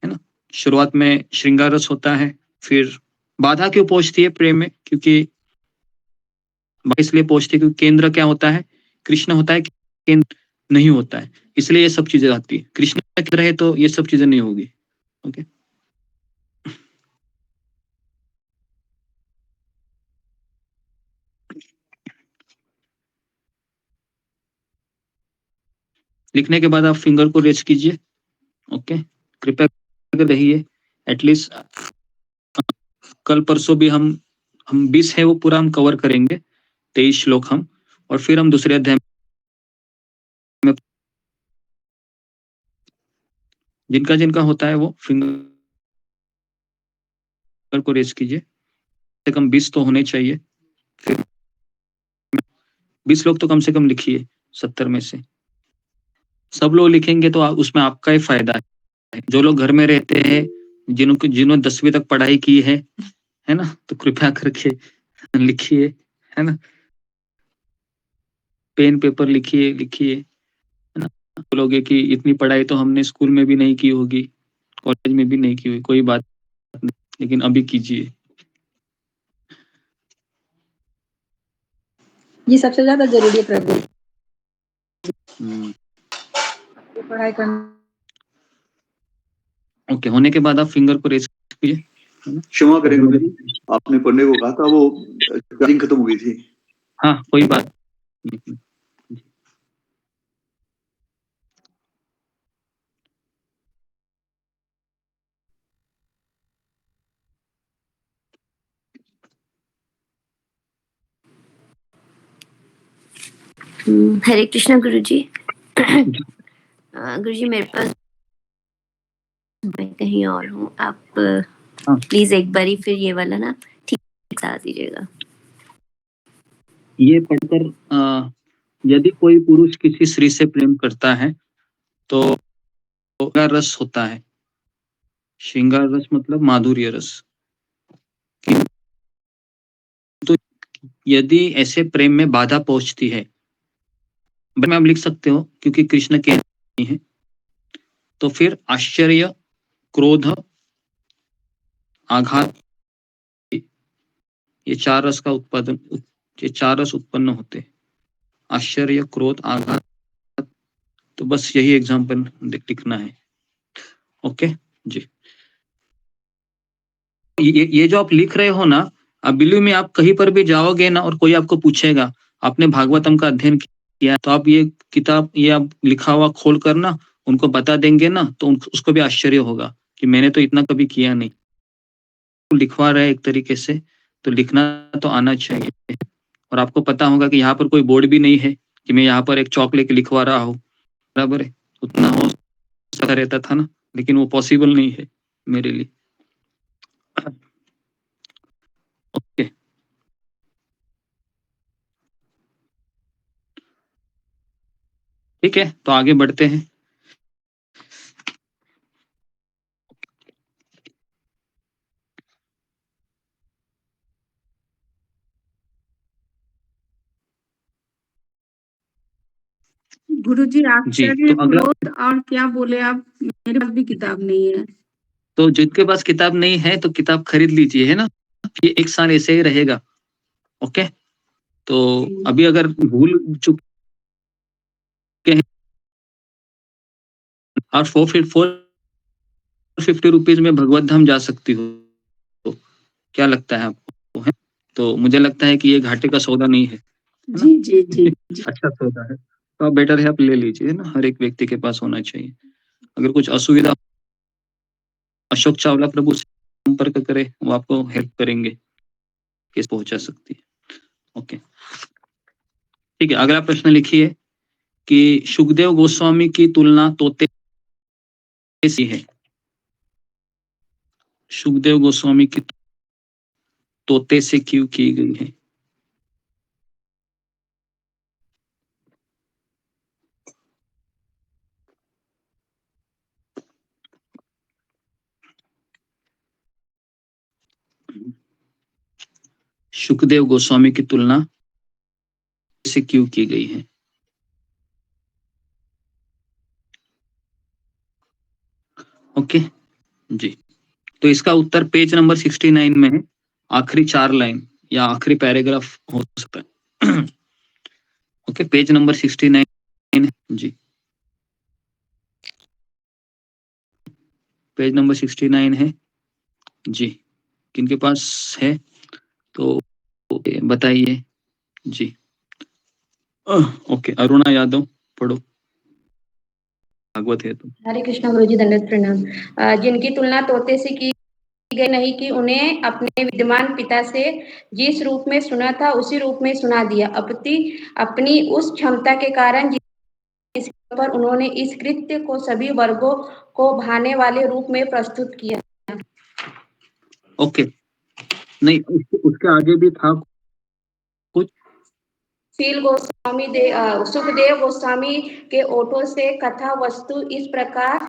है ना, शुरुआत में श्रृंगार रस होता है, फिर बाधा क्यों पहुंचती है प्रेम में? क्योंकि इसलिए पहुंचती है क्योंकि केंद्र क्या होता है? कृष्ण होता है, केंद्र नहीं होता है, इसलिए ये सब चीजें आती है। कृष्ण केंद्र है तो ये सब चीजें नहीं होगी। ओके लिखने के बाद आप फिंगर को रेज कीजिए। ओके, कृपया रहिए। एटलीस्ट कल परसों भी हम 20 है वो पूरा हम कवर करेंगे, 23 श्लोक हम, और फिर हम दूसरे अध्याय में जिनका जिनका होता है वो फिंगर को रेस कीजिए। कम से कम 20 तो होने चाहिए। फिर 20 लोग तो कम से कम लिखिए 70 में से। सब लोग लिखेंगे तो उसमें आपका ही फायदा है। जो लोग घर में रहते हैं, जिन्होंने 10वीं तक पढ़ाई की है ना, तो कृपया करके लिखिए, है ना, पेन पेपर लिखिए है ना। बोलोगे कि इतनी पढ़ाई तो हमने स्कूल में भी नहीं की होगी, कॉलेज में भी नहीं की होगी, कोई बात नहीं, लेकिन अभी कीजिए। ये सबसे ज्यादा जरूरी है प्रभु, हम्म। पढ़ाई करना। ओके, होने के बाद आप फिंगर को रेस कीजिए, है ना। क्षमा करें गुरुजी, आपने पढ़ने को कहा था, वो चार्जिंग खत्म हो गई थी। हाँ, कोई बात नहीं। हरे कृष्णा गुरुजी। गुरुजी मेरे पास, मैं कहीं और हूँ, आप प्लीज एक बारी फिर ये वाला ना ठीक बता दीजिएगा। ये पढ़कर यदि कोई पुरुष किसी स्त्री से प्रेम करता है तो श्रृंगार रस होता है। श्रृंगार रस मतलब माधुर्य रस। तो यदि ऐसे प्रेम में बाधा पहुंचती है, में आप लिख सकते हो क्योंकि कृष्ण के नहीं है, तो फिर आश्चर्य, क्रोध, आघात, ये 4 रस उत्पन्न होते हैं। आश्चर्य, क्रोध, आघात, तो बस यही एग्जाम्पल लिखना है। ओके जी। ये जो आप लिख रहे हो ना, अब बिल्ली में आप कहीं पर भी जाओगे ना और कोई आपको पूछेगा आपने भागवतम का अध्ययन किया, तो आप ये किताब, ये आप लिखा हुआ खोल कर ना उनको बता देंगे ना, तो उसको भी आश्चर्य होगा कि मैंने तो इतना कभी किया नहीं। लिखवा रहे एक तरीके से, तो लिखना तो आना चाहिए। और आपको पता होगा कि यहाँ पर कोई बोर्ड भी नहीं है कि मैं यहाँ पर एक चौक लेके लिखवा रहा हूँ, बराबर है। उतना हो सकता रहता था ना, लेकिन वो पॉसिबल नहीं है मेरे लिए। ओके, ठीक है, तो आगे बढ़ते हैं। गुरुजी जी, आश्चर्य, तो अगला, क्रोध और क्या बोले आप? मेरे पास भी किताब नहीं है। तो जिनके पास किताब नहीं है तो किताब खरीद लीजिए, है ना। ये 1 साल ऐसे ही रहेगा। ओके, तो अभी अगर भूल चुके हैं और 450 रुपीज में भगवत धाम जा सकती हो, तो क्या लगता है आपको, है? तो मुझे लगता है कि ये घाटे का सौदा नहीं है, जी जी जी, जी। अच्छा सौदा है, तो बेटर है आप ले लीजिए, है ना। हर एक व्यक्ति के पास होना चाहिए। अगर कुछ असुविधा, अशोक चावला प्रभु से संपर्क करें, वो आपको हेल्प करेंगे, केस पहुंचा सकती है। ओके, ठीक है, अगला प्रश्न लिखिए कि सुखदेव गोस्वामी की तुलना तोते से है। सुखदेव गोस्वामी की तोते से क्यों की गई है? सुखदेव गोस्वामी की तुलना से क्यों की गई है? ओके जी, तो इसका उत्तर पेज नंबर 69 में है, आखिरी 4 लाइन या आखिरी पैराग्राफ हो सकता है। ओके, पेज नंबर 69 जी, पेज नंबर 69 है जी। किनके पास है तो बताइए जी। ओके, अरुणा यादव पढ़ो, भागवत है तो। हरे कृष्णा गुरुजी, दंडवत प्रणाम। जिनकी तुलना तोते से की गई नहीं कि उन्हें अपने विद्यमान पिता से जिस रूप में सुना था उसी रूप में सुना दिया, अपनी उस क्षमता के कारण जिस पर उन्होंने इस कृत्य को सभी वर्गों को भाने वाले रूप में प्रस्तुत किया। ओके, नहीं उसके आगे भी था कुछ। शील गोस्वामी सुखदेव गोस्वामी के ओठों से कथा वस्तु इस प्रकार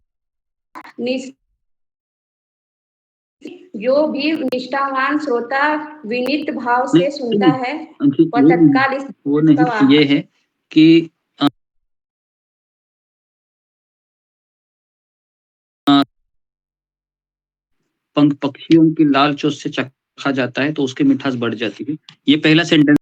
जो भी निष्ठावान श्रोता विनीत भाव से सुनता है वह तत्काल वो नहीं, ये है कि पंख पक्षियों की लाल चोट से चखा जाता है तो उसकी मिठास बढ़ जाती है। ये पहला सेंटेंस